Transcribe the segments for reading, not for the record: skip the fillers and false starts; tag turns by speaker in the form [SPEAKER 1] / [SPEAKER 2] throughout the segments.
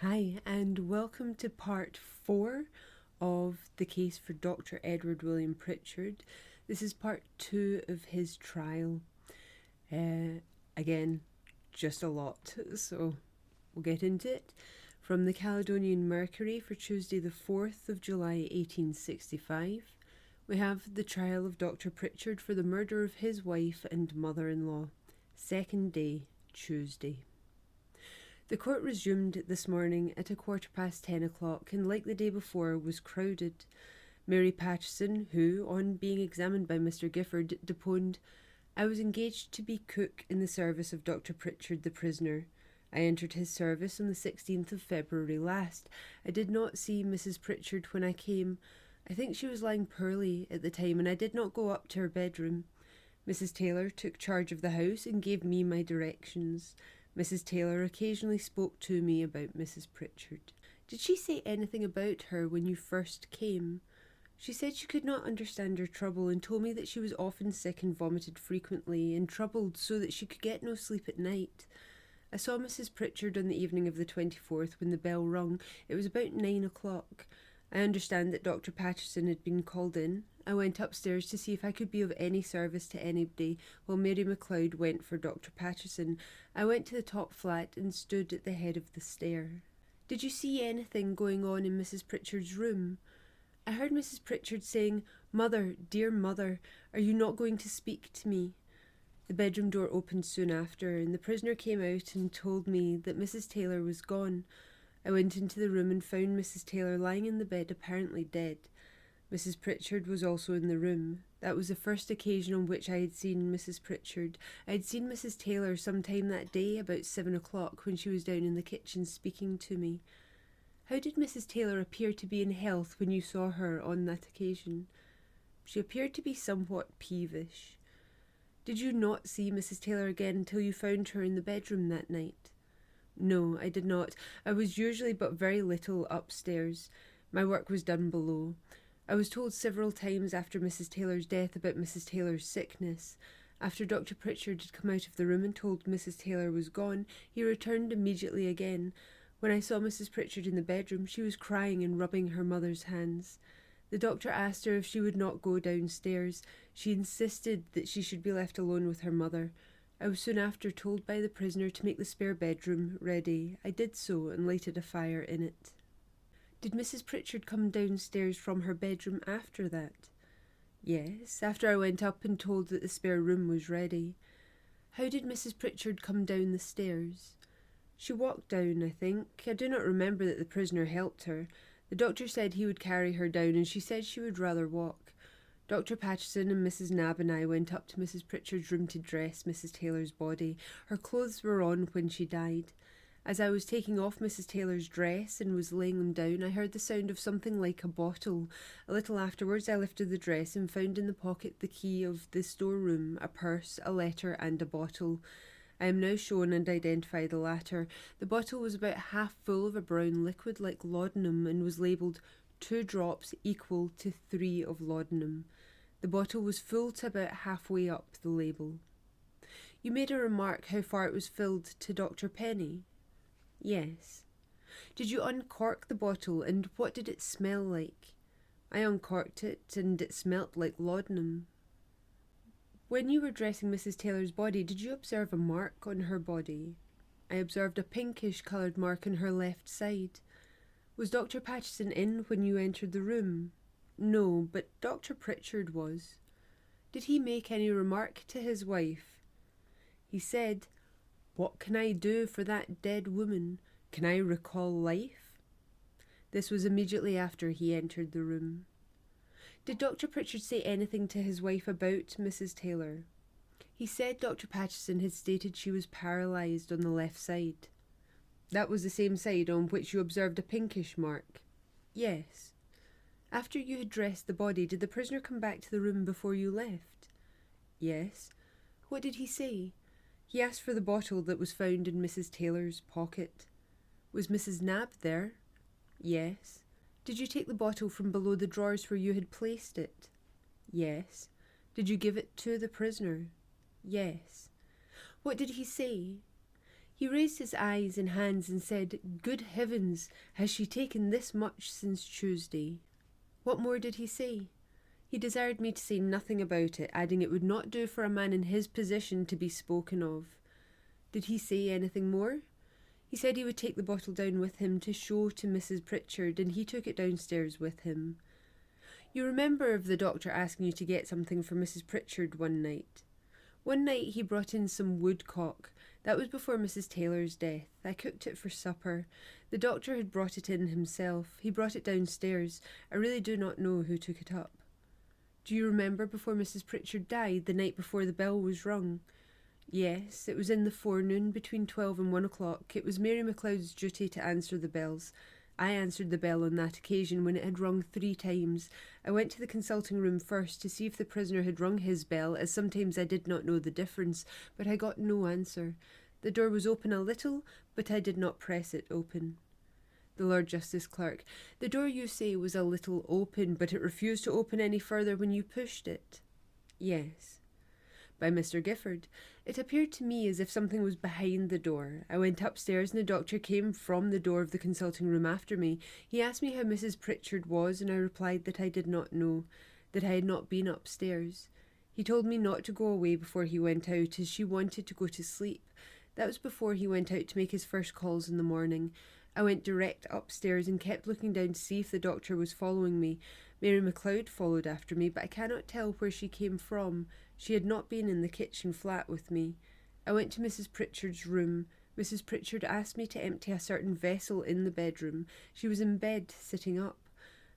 [SPEAKER 1] Hi, and welcome to part 4 of the case for Dr. Edward William Pritchard. This is part 2 of his trial. Again, just a lot, so we'll get into it. From the Caledonian Mercury for Tuesday the 4th of July 1865, we have the trial of Dr. Pritchard for the murder of his wife and mother-in-law. Second day, Tuesday. The court resumed this morning at 10:15 o'clock, and like the day before, was crowded. Mary Patchison, who, on being examined by Mr. Gifford, deponed, "I was engaged to be cook in the service of Dr. Pritchard, the prisoner. I entered his service on the 16th of February last. I did not see Mrs. Pritchard when I came. I think she was lying poorly at the time, and I did not go up to her bedroom. Mrs. Taylor took charge of the house and gave me my directions. Mrs. Taylor occasionally spoke to me about Mrs. Pritchard." "Did she say anything about her when you first came?" "She said she could not understand her trouble, and told me that she was often sick and vomited frequently, and troubled so that she could get no sleep at night. I saw Mrs. Pritchard on the evening of the 24th when the bell rung. It was about 9 o'clock. I understand that Dr. Patchison had been called in. I went upstairs to see if I could be of any service to anybody, while Mary MacLeod went for Dr. Patchison. I went to the top flat and stood at the head of the stair." "Did you see anything going on in Mrs. Pritchard's room?" "I heard Mrs. Pritchard saying, 'Mother, dear mother, are you not going to speak to me?' The bedroom door opened soon after, and the prisoner came out and told me that Mrs. Taylor was gone. I went into the room and found Mrs. Taylor lying in the bed, apparently dead. Mrs. Pritchard was also in the room. That was the first occasion on which I had seen Mrs. Pritchard. I had seen Mrs. Taylor some time that day, about 7 o'clock, when she was down in the kitchen speaking to me." "How did Mrs. Taylor appear to be in health when you saw her on that occasion?" "She appeared to be somewhat peevish." "Did you not see Mrs. Taylor again until you found her in the bedroom that night?" "No, I did not. I was usually but very little upstairs. My work was done below. I was told several times after Mrs. Taylor's death about Mrs. Taylor's sickness. After Dr. Pritchard had come out of the room and told Mrs. Taylor was gone, he returned immediately again. When I saw Mrs. Pritchard in the bedroom, she was crying and rubbing her mother's hands. The doctor asked her if she would not go downstairs. She insisted that she should be left alone with her mother. I was soon after told by the prisoner to make the spare bedroom ready. I did so and lighted a fire in it." "Did Mrs. Pritchard come downstairs from her bedroom after that?" "Yes, after I went up and told that the spare room was ready." "How did Mrs. Pritchard come down the stairs?" "She walked down, I think. I do not remember that the prisoner helped her. The doctor said he would carry her down, and she said she would rather walk. Dr. Patchison and Mrs. Nab and I went up to Mrs. Pritchard's room to dress Mrs. Taylor's body. Her clothes were on when she died. As I was taking off Mrs. Taylor's dress and was laying them down, I heard the sound of something like a bottle. A little afterwards I lifted the dress and found in the pocket the key of the storeroom, a purse, a letter, and a bottle. I am now shown and identify the latter. The bottle was about half full of a brown liquid like laudanum and was labelled 2 drops equal to 3 of laudanum. The bottle was full to about halfway up the label." "You made a remark how far it was filled to Dr. Penny?" "Yes." "Did you uncork the bottle, and what did it smell like?" "I uncorked it, and it smelt like laudanum." "When you were dressing Mrs. Taylor's body, did you observe a mark on her body?" "I observed a pinkish-coloured mark on her left side." "Was Dr. Patchison in when you entered the room?" "No, but Dr. Pritchard was." "Did he make any remark to his wife?" "He said, 'What can I do for that dead woman? Can I recall life?'" This was immediately after he entered the room. "Did Dr. Pritchard say anything to his wife about Mrs. Taylor?" "He said Dr. Patchison had stated she was paralysed on the left side." "That was the same side on which you observed a pinkish mark?" "Yes." "After you had dressed the body, did the prisoner come back to the room before you left?" "Yes." "What did he say?" "He asked for the bottle that was found in Mrs. Taylor's pocket." "Was Mrs. Nab there?" "Yes." "Did you take the bottle from below the drawers where you had placed it?" "Yes." "Did you give it to the prisoner?" "Yes." "What did he say?" He raised his eyes and hands and said, "Good heavens, has she taken this much since Tuesday?" What more did he say? He desired me to say nothing about it, adding it would not do for a man in his position to be spoken of. Did he say anything more? He said he would take the bottle down with him to show to Mrs. Pritchard, and he took it downstairs with him. You remember of the doctor asking you to get something for Mrs. Pritchard one night? One night he brought in some woodcock. That was before Mrs. Taylor's death. I cooked it for supper. The doctor had brought it in himself. He brought it downstairs. I really do not know who took it up. Do you remember before Mrs. Pritchard died, the night before the bell was rung? Yes, it was in the forenoon, between 12 and 1 o'clock. It was Mary MacLeod's duty to answer the bells. I answered the bell on that occasion when it had rung 3 times. I went to the consulting room first to see if the prisoner had rung his bell, as sometimes I did not know the difference, but I got no answer. The door was open a little, but I did not press it open. The Lord Justice Clerk: The door, you say, was a little open, but it refused to open any further when you pushed it? Yes. By Mr. Gifford: It appeared to me as if something was behind the door. I went upstairs and the doctor came from the door of the consulting room after me. He asked me how Mrs. Pritchard was, and I replied that I did not know, that I had not been upstairs. He told me not to go away before he went out, as she wanted to go to sleep. That was before he went out to make his first calls in the morning. I went direct upstairs and kept looking down to see if the doctor was following me. Mary MacLeod followed after me, but I cannot tell where she came from. She had not been in the kitchen flat with me. I went to Mrs. Pritchard's room. Mrs. Pritchard asked me to empty a certain vessel in the bedroom. She was in bed, sitting up.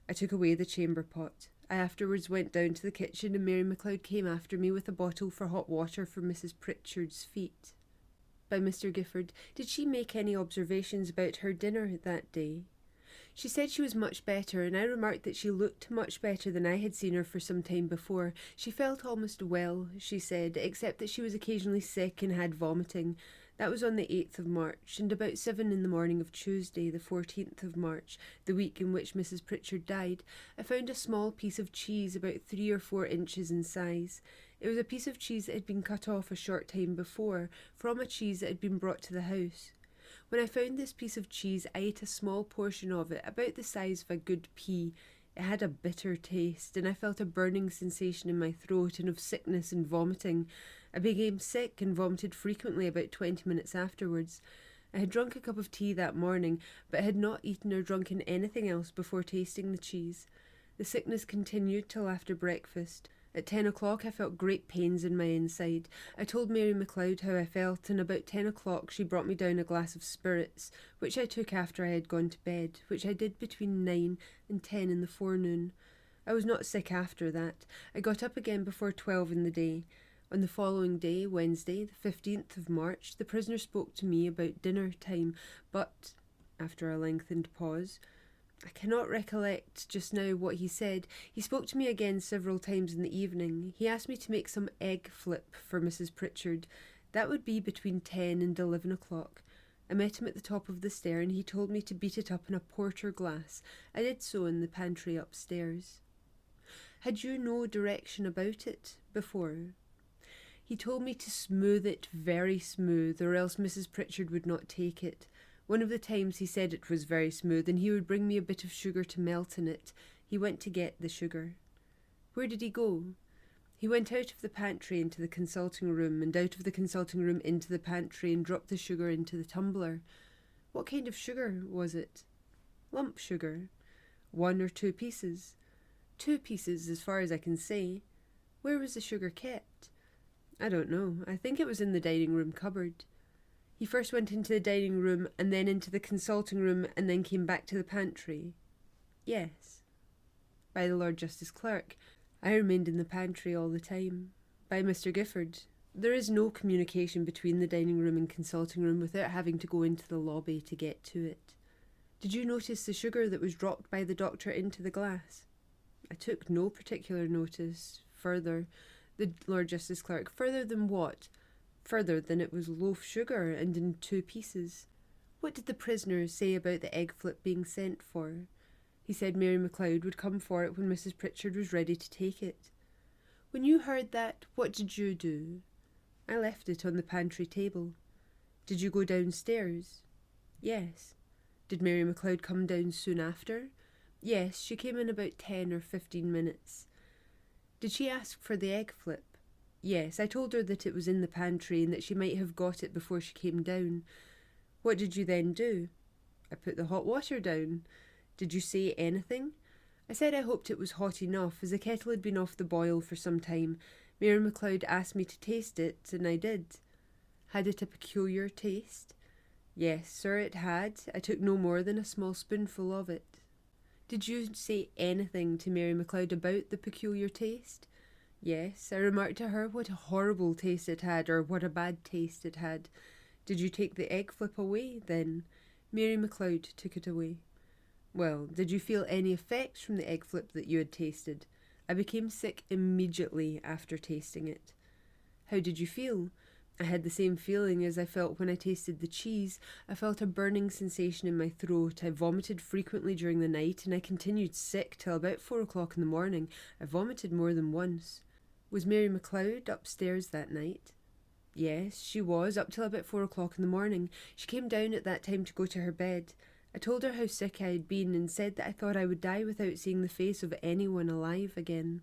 [SPEAKER 1] I took away the chamber pot. I afterwards went down to the kitchen, and Mary MacLeod came after me with a bottle for hot water for Mrs. Pritchard's feet. By Mr. Gifford: Did she make any observations about her dinner that day? She said she was much better, and I remarked that she looked much better than I had seen her for some time before. She felt almost well, she said, except that she was occasionally sick and had vomiting. That was on the 8th of March, and about 7 in the morning of Tuesday, the 14th of March, the week in which Mrs. Pritchard died, I found a small piece of cheese about 3 or 4 inches in size. It was a piece of cheese that had been cut off a short time before, from a cheese that had been brought to the house. When I found this piece of cheese, I ate a small portion of it, about the size of a good pea. It had a bitter taste, and I felt a burning sensation in my throat and of sickness and vomiting. I became sick and vomited frequently about 20 minutes afterwards. I had drunk a cup of tea that morning, but had not eaten or drunken anything else before tasting the cheese. The sickness continued till after breakfast. At 10 o'clock I felt great pains in my inside. I told Mary MacLeod how I felt, and about 10 o'clock she brought me down a glass of spirits, which I took after I had gone to bed, which I did between 9 and 10 in the forenoon. I was not sick after that. I got up again before 12 in the day. On the following day, Wednesday, the 15th of March, the prisoner spoke to me about dinner time, but, after a lengthened pause, I cannot recollect just now what he said. He spoke to me again several times in the evening. He asked me to make some egg flip for Mrs. Pritchard. That would be between 10 and 11 o'clock. I met him at the top of the stair, and he told me to beat it up in a porter glass. I did so in the pantry upstairs. Had you no direction about it before? He told me to smooth it very smooth, or else Mrs. Pritchard would not take it. One of the times he said it was very smooth, and he would bring me a bit of sugar to melt in it. He went to get the sugar. Where did he go? He went out of the pantry into the consulting room, and out of the consulting room into the pantry, and dropped the sugar into the tumbler. What kind of sugar was it? Lump sugar. 1 or 2 pieces. 2 pieces, as far as I can say. Where was the sugar kept? I don't know. I think it was in the dining room cupboard. He first went into the dining room, and then into the consulting room, and then came back to the pantry. Yes. By the Lord Justice Clerk: I remained in the pantry all the time. By Mr. Gifford: There is no communication between the dining room and consulting room without having to go into the lobby to get to it. Did you notice the sugar that was dropped by the doctor into the glass? I took no particular notice. Further, the Lord Justice Clerk: Further than what? Further than it was loaf sugar and in 2 pieces. What did the prisoner say about the egg flip being sent for? He said Mary MacLeod would come for it when Mrs. Pritchard was ready to take it. When you heard that, what did you do? I left it on the pantry table. Did you go downstairs? Yes. Did Mary McLeod come down soon after? Yes, she came in about 10 or 15 minutes. Did she ask for the egg flip? Yes, I told her that it was in the pantry and that she might have got it before she came down. What did you then do? I put the hot water down. Did you say anything? I said I hoped it was hot enough, as the kettle had been off the boil for some time. Mary McLeod asked me to taste it, and I did. Had it a peculiar taste? Yes, sir, it had. I took no more than a small spoonful of it. Did you say anything to Mary McLeod about the peculiar taste? Yes, I remarked to her what a horrible taste it had, or what a bad taste it had. Did you take the egg flip away, then? Mary McLeod took it away. Well, did you feel any effects from the egg flip that you had tasted? I became sick immediately after tasting it. How did you feel? I had the same feeling as I felt when I tasted the cheese. I felt a burning sensation in my throat. I vomited frequently during the night, and I continued sick till about 4 o'clock in the morning. I vomited more than once. Was Mary McLeod upstairs that night? Yes, she was, up till about 4 o'clock in the morning. She came down at that time to go to her bed. I told her how sick I had been and said that I thought I would die without seeing the face of anyone alive again.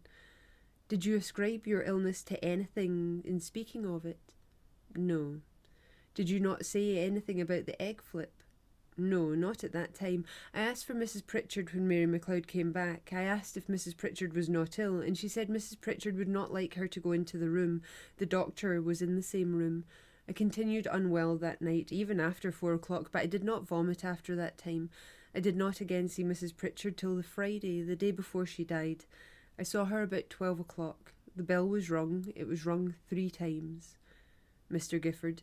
[SPEAKER 1] Did you ascribe your illness to anything in speaking of it? No. Did you not say anything about the egg flip? No, not at that time. I asked for Mrs. Pritchard when Mary McLeod came back. I asked if Mrs. Pritchard was not ill, and she said Mrs. Pritchard would not like her to go into the room. The doctor was in the same room. I continued unwell that night, even after 4 o'clock, but I did not vomit after that time. I did not again see Mrs. Pritchard till the Friday, the day before she died. I saw her about 12 o'clock. The bell was rung. It was rung 3 times. Mr. Gifford.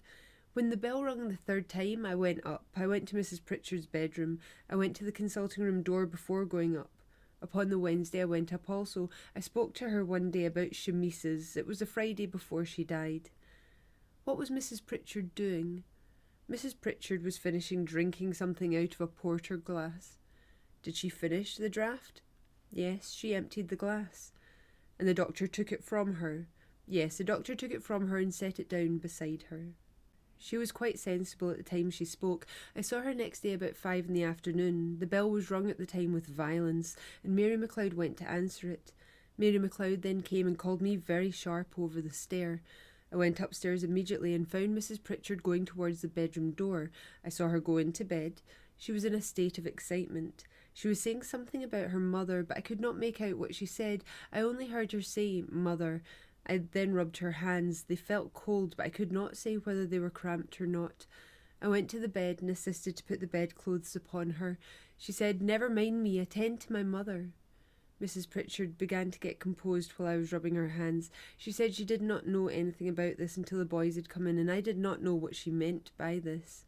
[SPEAKER 1] When the bell rung the 3rd time, I went up. I went to Mrs. Pritchard's bedroom. I went to the consulting room door before going up. Upon the Wednesday I went up also. I spoke to her one day about chemises. It was the Friday before she died. What was Mrs. Pritchard doing? Mrs. Pritchard was finishing drinking something out of a porter glass. Did she finish the draught? Yes, she emptied the glass. And the doctor took it from her? Yes, the doctor took it from her and set it down beside her. She was quite sensible at the time she spoke. I saw her next day about 5 in the afternoon. The bell was rung at the time with violence, and Mary McLeod went to answer it. Mary McLeod then came and called me very sharp over the stair. I went upstairs immediately and found Mrs. Pritchard going towards the bedroom door. I saw her go into bed. She was in a state of excitement. She was saying something about her mother, but I could not make out what she said. I only heard her say, "Mother." I then rubbed her hands. They felt cold, but I could not say whether they were cramped or not. I went to the bed and assisted to put the bedclothes upon her. She said, "Never mind me, attend to my mother." Mrs. Pritchard began to get composed while I was rubbing her hands. She said she did not know anything about this until the boys had come in, and I did not know what she meant by this.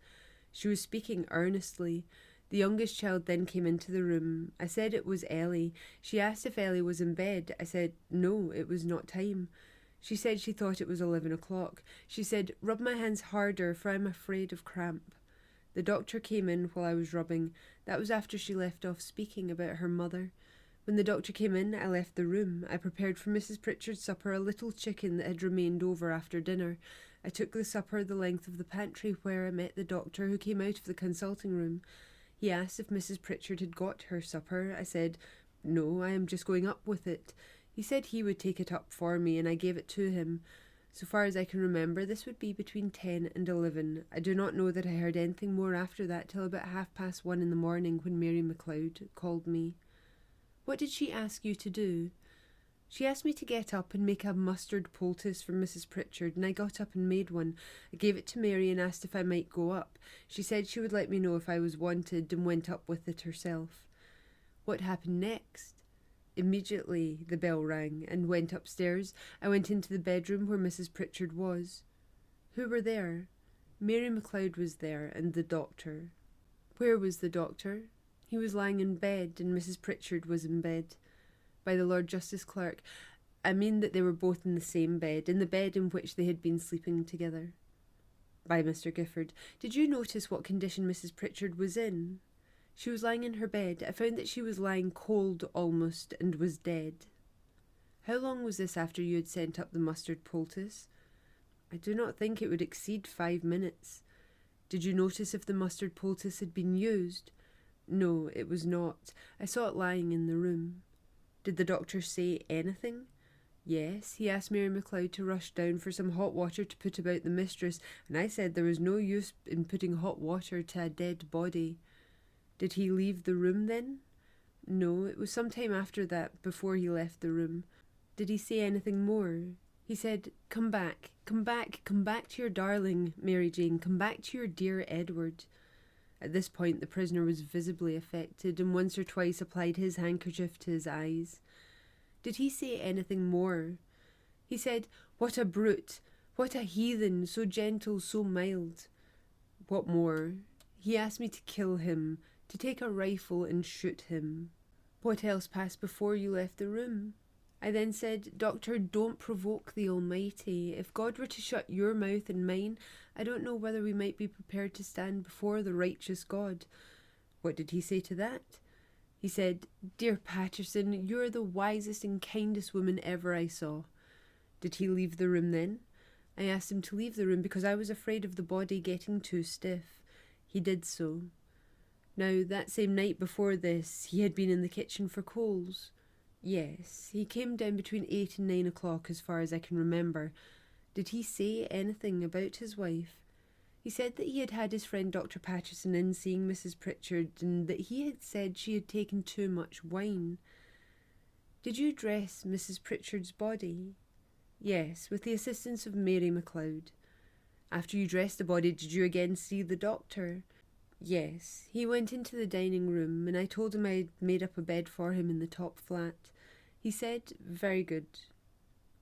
[SPEAKER 1] She was speaking earnestly. The youngest child then came into the room. I said it was Ellie. She asked if Ellie was in bed. I said, no, it was not time. She said she thought it was 11 o'clock. She said, "Rub my hands harder, for I'm afraid of cramp." The doctor came in while I was rubbing. That was after she left off speaking about her mother. When the doctor came in, I left the room. I prepared for Mrs. Pritchard's supper a little chicken that had remained over after dinner. I took the supper the length of the pantry, where I met the doctor, who came out of the consulting room. He asked if Mrs. Pritchard had got her supper. I said, "No, I am just going up with it." He said he would take it up for me, and I gave it to him. So far as I can remember, this would be between 10 and 11. I do not know that I heard anything more after that till about 1:30 in the morning, when Mary McLeod called me. What did she ask you to do? She asked me to get up and make a mustard poultice for Mrs. Pritchard, and I got up and made one. I gave it to Mary and asked if I might go up. She said she would let me know if I was wanted, and went up with it herself. What happened next? Immediately the bell rang and went upstairs. I went into the bedroom where Mrs. Pritchard was. Who were there? Mary McLeod was there, and the doctor. Where was the doctor? He was lying in bed, and Mrs. Pritchard was in bed. By the Lord Justice Clerk, I mean that they were both in the same bed, in the bed in which they had been sleeping together. By Mr. Gifford, did you notice what condition Mrs. Pritchard was in? She was lying in her bed. I found that she was lying cold almost, and was dead. How long was this after you had sent up the mustard poultice? I do not think it would exceed 5 minutes. Did you notice if the mustard poultice had been used? No, it was not. I saw it lying in the room. Did the doctor say anything? Yes, he asked Mary MacLeod to rush down for some hot water to put about the mistress, and I said there was no use in putting hot water to a dead body. Did he leave the room then? No, it was some time after that, before he left the room. Did he say anything more? He said, come back to your darling, Mary Jane, come back to your dear Edward. At this point the prisoner was visibly affected, and once or twice applied his handkerchief to his eyes. Did he say anything more? He said, what a brute, what a heathen, so gentle, so mild. What more? He asked me to kill him, to take a rifle and shoot him. What else passed before you left the room? I then said, Doctor, don't provoke the Almighty. If God were to shut your mouth and mine, I don't know whether we might be prepared to stand before the righteous God. What did he say to that? He said, Dear Patterson, you are the wisest and kindest woman ever I saw. Did he leave the room then? I asked him to leave the room because I was afraid of the body getting too stiff. He did so. Now, that same night before this, he had been in the kitchen for coals. Yes, he came down between 8 and 9 o'clock as far as I can remember. Did he say anything about his wife? He said that he had had his friend Dr Patterson in seeing Mrs Pritchard, and that he had said she had taken too much wine. Did you dress Mrs Pritchard's body? Yes, with the assistance of Mary MacLeod. After you dressed the body, did you again see the doctor? Yes, he went into the dining room, and I told him I had made up a bed for him in the top flat. He said, very good.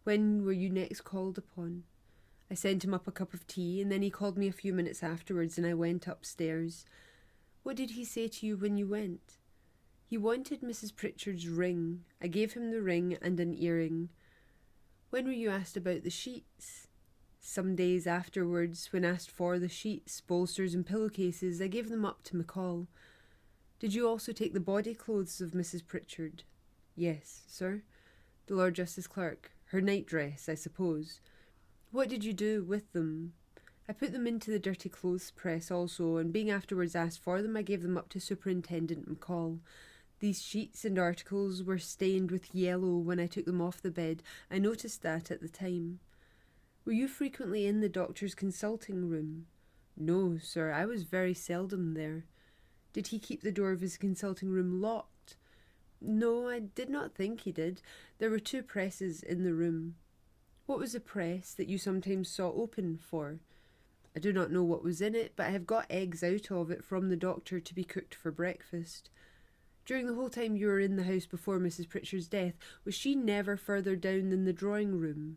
[SPEAKER 1] When were you next called upon? I sent him up a cup of tea, and then he called me a few minutes afterwards, and I went upstairs. What did he say to you when you went? He wanted Mrs Pritchard's ring. I gave him the ring and an earring. When were you asked about the sheets? Some days afterwards, when asked for the sheets, bolsters and pillowcases, I gave them up to McCall. Did you also take the body clothes of Mrs Pritchard? Yes, sir. The Lord Justice Clerk. Her nightdress, I suppose. What did you do with them? I put them into the dirty clothes press also, and being afterwards asked for them, I gave them up to Superintendent McCall. These sheets and articles were stained with yellow when I took them off the bed. I noticed that at the time. Were you frequently in the doctor's consulting room? No, sir, I was very seldom there. Did he keep the door of his consulting room locked? No, I did not think he did. There were 2 presses in the room. What was the press that you sometimes saw open for? I do not know what was in it, but I have got eggs out of it from the doctor to be cooked for breakfast. During the whole time you were in the house before Mrs Pritchard's death, was she never further down than the drawing room?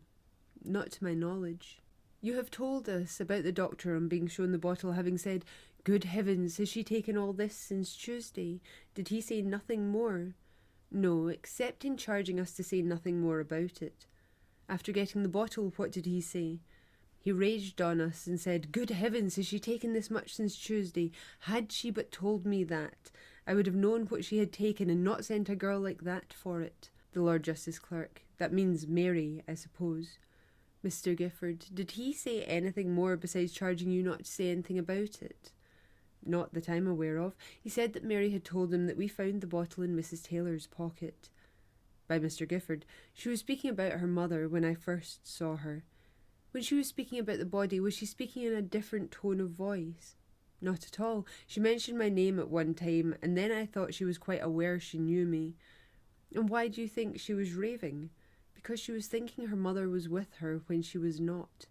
[SPEAKER 1] Not to my knowledge. You have told us about the doctor on being shown the bottle having said, Good heavens, has she taken all this since Tuesday? Did he say nothing more? No, except in charging us to say nothing more about it. After getting the bottle, what did he say? He raged on us and said, Good heavens, has she taken this much since Tuesday? Had she but told me that, I would have known what she had taken and not sent a girl like that for it. The Lord Justice Clerk. That means Mary, I suppose. Mr Gifford. Did he say anything more besides charging you not to say anything about it? Not that I'm aware of. He said that Mary had told him that we found the bottle in Mrs Taylor's pocket. By Mr Gifford. She was speaking about her mother when I first saw her. When she was speaking about the body, was she speaking in a different tone of voice? Not at all. She mentioned my name at one time, and then I thought she was quite aware she knew me. And why do you think she was raving? Because she was thinking her mother was with her when she was not.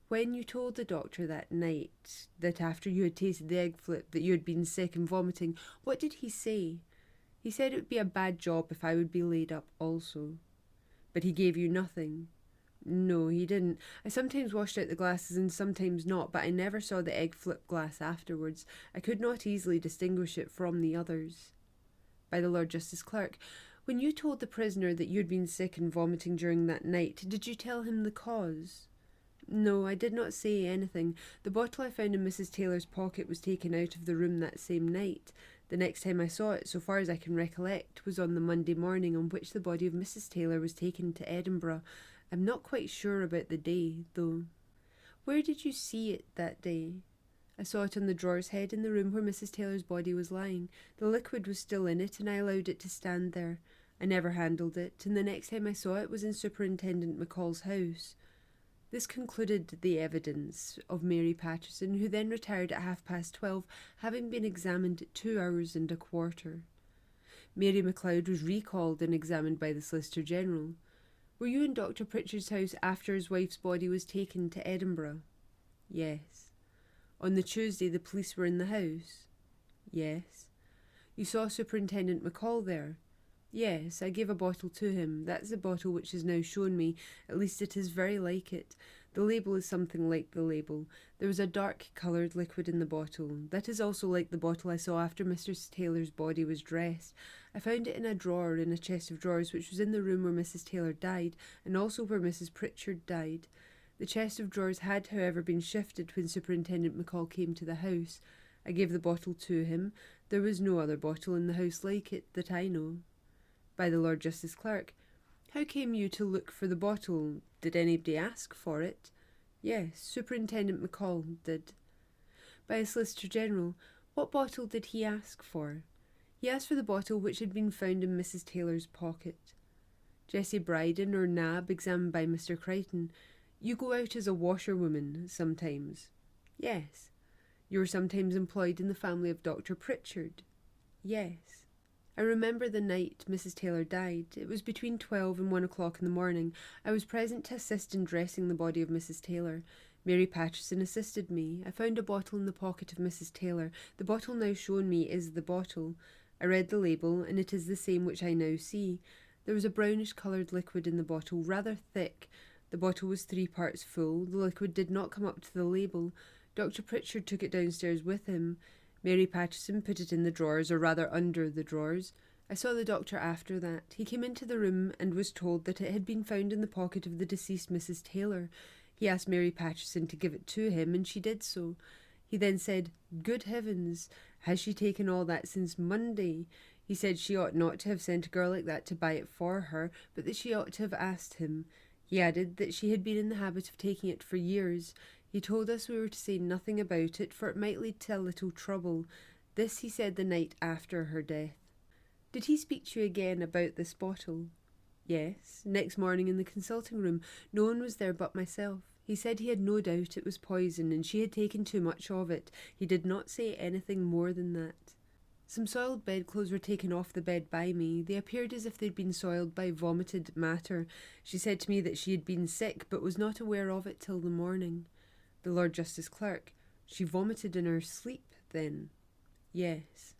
[SPEAKER 1] When you told the doctor that night, that after you had tasted the egg flip, that you had been sick and vomiting, what did he say? He said it would be a bad job if I would be laid up also. But he gave you nothing. No, he didn't. I sometimes washed out the glasses and sometimes not, but I never saw the egg flip glass afterwards. I could not easily distinguish it from the others. By the Lord Justice Clerk. When you told the prisoner that you had been sick and vomiting during that night, did you tell him the cause? No, I did not say anything. The bottle I found in Mrs Taylor's pocket was taken out of the room that same night. The next time I saw it, so far as I can recollect, was on the Monday morning on which the body of Mrs Taylor was taken to Edinburgh. I'm not quite sure about the day, though. Where did you see it that day? I saw it on the drawer's head in the room where Mrs. Taylor's body was lying. The liquid was still in it, and I allowed it to stand there. I never handled it, and the next time I saw it was in Superintendent McCall's house. This concluded the evidence of Mary Patterson, who then retired at 12:30, having been examined 2 hours and a quarter. Mary MacLeod was recalled and examined by the Solicitor General. Were you in Dr. Pritchard's house after his wife's body was taken to Edinburgh? Yes. On the Tuesday the police were in the house? Yes. You saw Superintendent McCall there? Yes, I gave a bottle to him. That's the bottle which is now shown me. At least it is very like it. The label is something like the label. There was a dark-coloured liquid in the bottle. That is also like the bottle I saw after Mr. Taylor's body was dressed. I found it in a drawer in a chest of drawers which was in the room where Mrs. Taylor died, and also where Mrs. Pritchard died. The chest of drawers had, however, been shifted when Superintendent McCall came to the house. I gave the bottle to him. There was no other bottle in the house like it that I know. By the Lord Justice Clerk. How came you to look for the bottle? Did anybody ask for it? Yes, Superintendent McCall did. By a Solicitor General. What bottle did he ask for? He asked for the bottle which had been found in Mrs. Taylor's pocket. Jessie Bryden, or Nab, examined by Mr. Crichton. You go out as a washerwoman sometimes? Yes. You were sometimes employed in the family of Dr. Pritchard? Yes. I remember the night Mrs. Taylor died. It was between 12 and 1 o'clock in the morning. I was present to assist in dressing the body of Mrs. Taylor. Mary Patterson assisted me. I found a bottle in the pocket of Mrs. Taylor. The bottle now shown me is the bottle. I read the label, and it is the same which I now see. There was a brownish-coloured liquid in the bottle, rather thick. The bottle was 3 parts full. The liquid did not come up to the label. Dr. Pritchard took it downstairs with him. Mary Patterson put it in the drawers, or rather under the drawers. I saw the doctor after that. He came into the room and was told that it had been found in the pocket of the deceased Mrs. Taylor. He asked Mary Patterson to give it to him, and she did so. He then said, "Good heavens, has she taken all that since Monday?" He said she ought not to have sent a girl like that to buy it for her, but that she ought to have asked him. He added that she had been in the habit of taking it for years. He told us we were to say nothing about it, for it might lead to a little trouble. This he said the night after her death. Did he speak to you again about this bottle? Yes, next morning in the consulting room. No one was there but myself. He said he had no doubt it was poison, and she had taken too much of it. He did not say anything more than that. Some soiled bedclothes were taken off the bed by me. They appeared as if they'd been soiled by vomited matter. She said to me that she had been sick, but was not aware of it till the morning. The Lord Justice Clerk. She vomited in her sleep, then? Yes.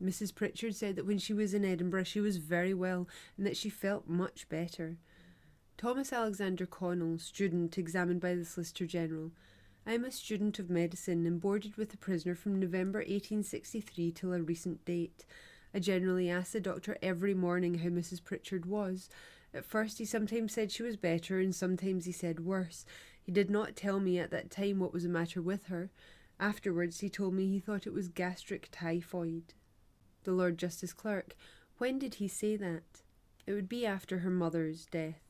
[SPEAKER 1] Mrs. Pritchard said that when she was in Edinburgh she was very well, and that she felt much better. Thomas Alexander Connell, student, examined by the Solicitor General. I am a student of medicine and boarded with the prisoner from November 1863 till a recent date. I generally ask the doctor every morning how Mrs. Pritchard was. At first he sometimes said she was better, and sometimes he said worse. He did not tell me at that time what was the matter with her. Afterwards he told me he thought it was gastric typhoid. The Lord Justice Clerk. When did he say that? It would be after her mother's death.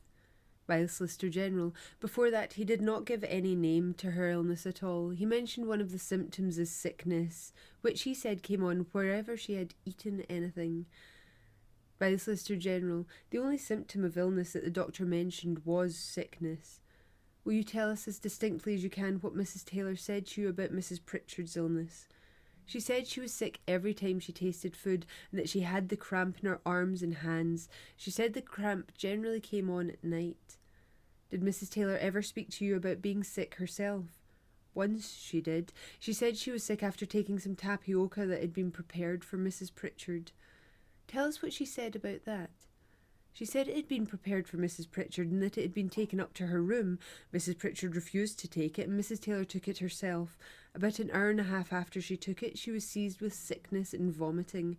[SPEAKER 1] By the Solicitor General. Before that he did not give any name to her illness at all. He mentioned one of the symptoms as sickness, which he said came on wherever she had eaten anything. By the Solicitor General. The only symptom of illness that the doctor mentioned was sickness. Will you tell us as distinctly as you can what Mrs. Taylor said to you about Mrs. Pritchard's illness? She said she was sick every time she tasted food, and that she had the cramp in her arms and hands. She said the cramp generally came on at night. Did Mrs. Taylor ever speak to you about being sick herself? Once she did. She said she was sick after taking some tapioca that had been prepared for Mrs. Pritchard. Tell us what she said about that. She said it had been prepared for Mrs. Pritchard and that it had been taken up to her room. Mrs. Pritchard refused to take it, and Mrs. Taylor took it herself. About an hour and a half after she took it, she was seized with sickness and vomiting.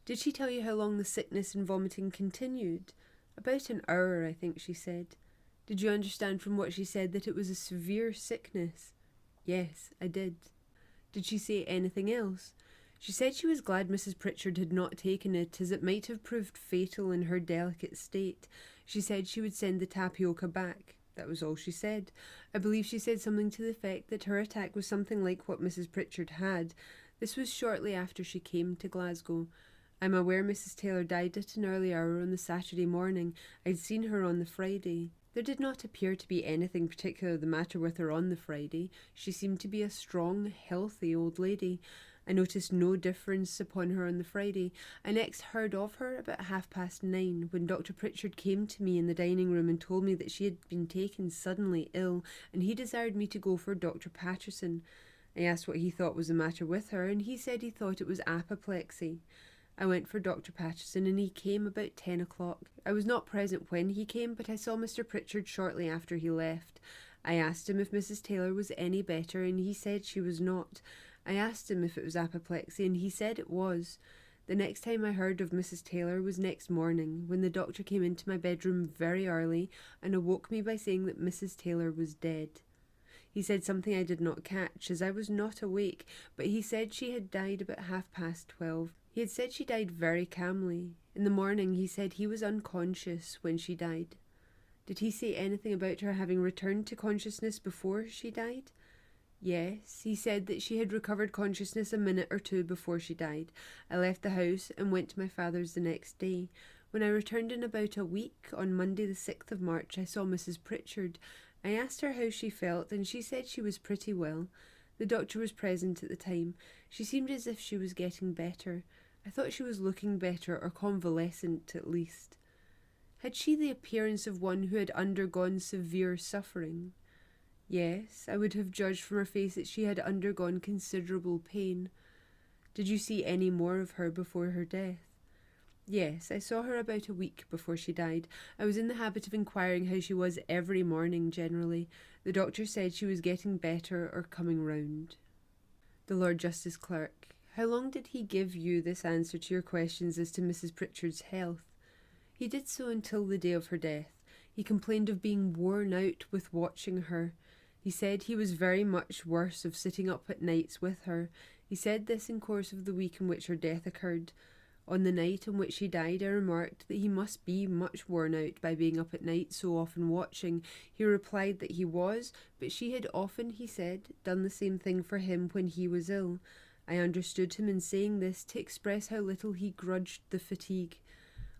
[SPEAKER 1] Did she tell you how long the sickness and vomiting continued? About an hour, I think she said. Did you understand from what she said that it was a severe sickness? Yes, I did. Did she say anything else? She said she was glad Mrs. Pritchard had not taken it, as it might have proved fatal in her delicate state. She said she would send the tapioca back. That was all she said. I believe she said something to the effect that her attack was something like what Mrs. Pritchard had. This was shortly after she came to Glasgow. I'm aware Mrs. Taylor died at an early hour on the Saturday morning. I'd seen her on the Friday. There did not appear to be anything particular the matter with her on the Friday. She seemed to be a strong, healthy old lady. I noticed no difference upon her on the Friday. I next heard of her about 9:30, when Dr. Pritchard came to me in the dining room and told me that she had been taken suddenly ill, and he desired me to go for Dr. Patterson. I asked what he thought was the matter with her, and he said he thought it was apoplexy. I went for Dr. Patterson, and he came about 10 o'clock. I was not present when he came, but I saw Mr. Pritchard shortly after he left. I asked him if Mrs. Taylor was any better, and he said she was not. I asked him if it was apoplexy, and he said it was. The next time I heard of Mrs. Taylor was next morning, when the doctor came into my bedroom very early and awoke me by saying that Mrs. Taylor was dead. He said something I did not catch, as I was not awake, but he said she had died about 12:30. He had said she died very calmly. In the morning he said he was unconscious when she died. Did he say anything about her having returned to consciousness before she died? Yes, he said that she had recovered consciousness a minute or two before she died. I left the house and went to my father's the next day. When I returned in about a week, on Monday the 6th of March, I saw Mrs. Pritchard. I asked her how she felt, and she said she was pretty well. The doctor was present at the time. She seemed as if she was getting better. I thought she was looking better, or convalescent at least. Had she the appearance of one who had undergone severe suffering? Yes, I would have judged from her face that she had undergone considerable pain. Did you see any more of her before her death? Yes, I saw her about a week before she died. I was in the habit of inquiring how she was every morning generally. The doctor said she was getting better or coming round. The Lord Justice Clerk: How long did he give you this answer to your questions as to Mrs. Pritchard's health? He did so until the day of her death. He complained of being worn out with watching her. He said he was very much worse of sitting up at nights with her. He said this in course of the week in which her death occurred. On the night on which she died, I remarked that he must be much worn out by being up at night so often watching. He replied that he was, but she had often, he said, done the same thing for him when he was ill. I understood him in saying this to express how little he grudged the fatigue.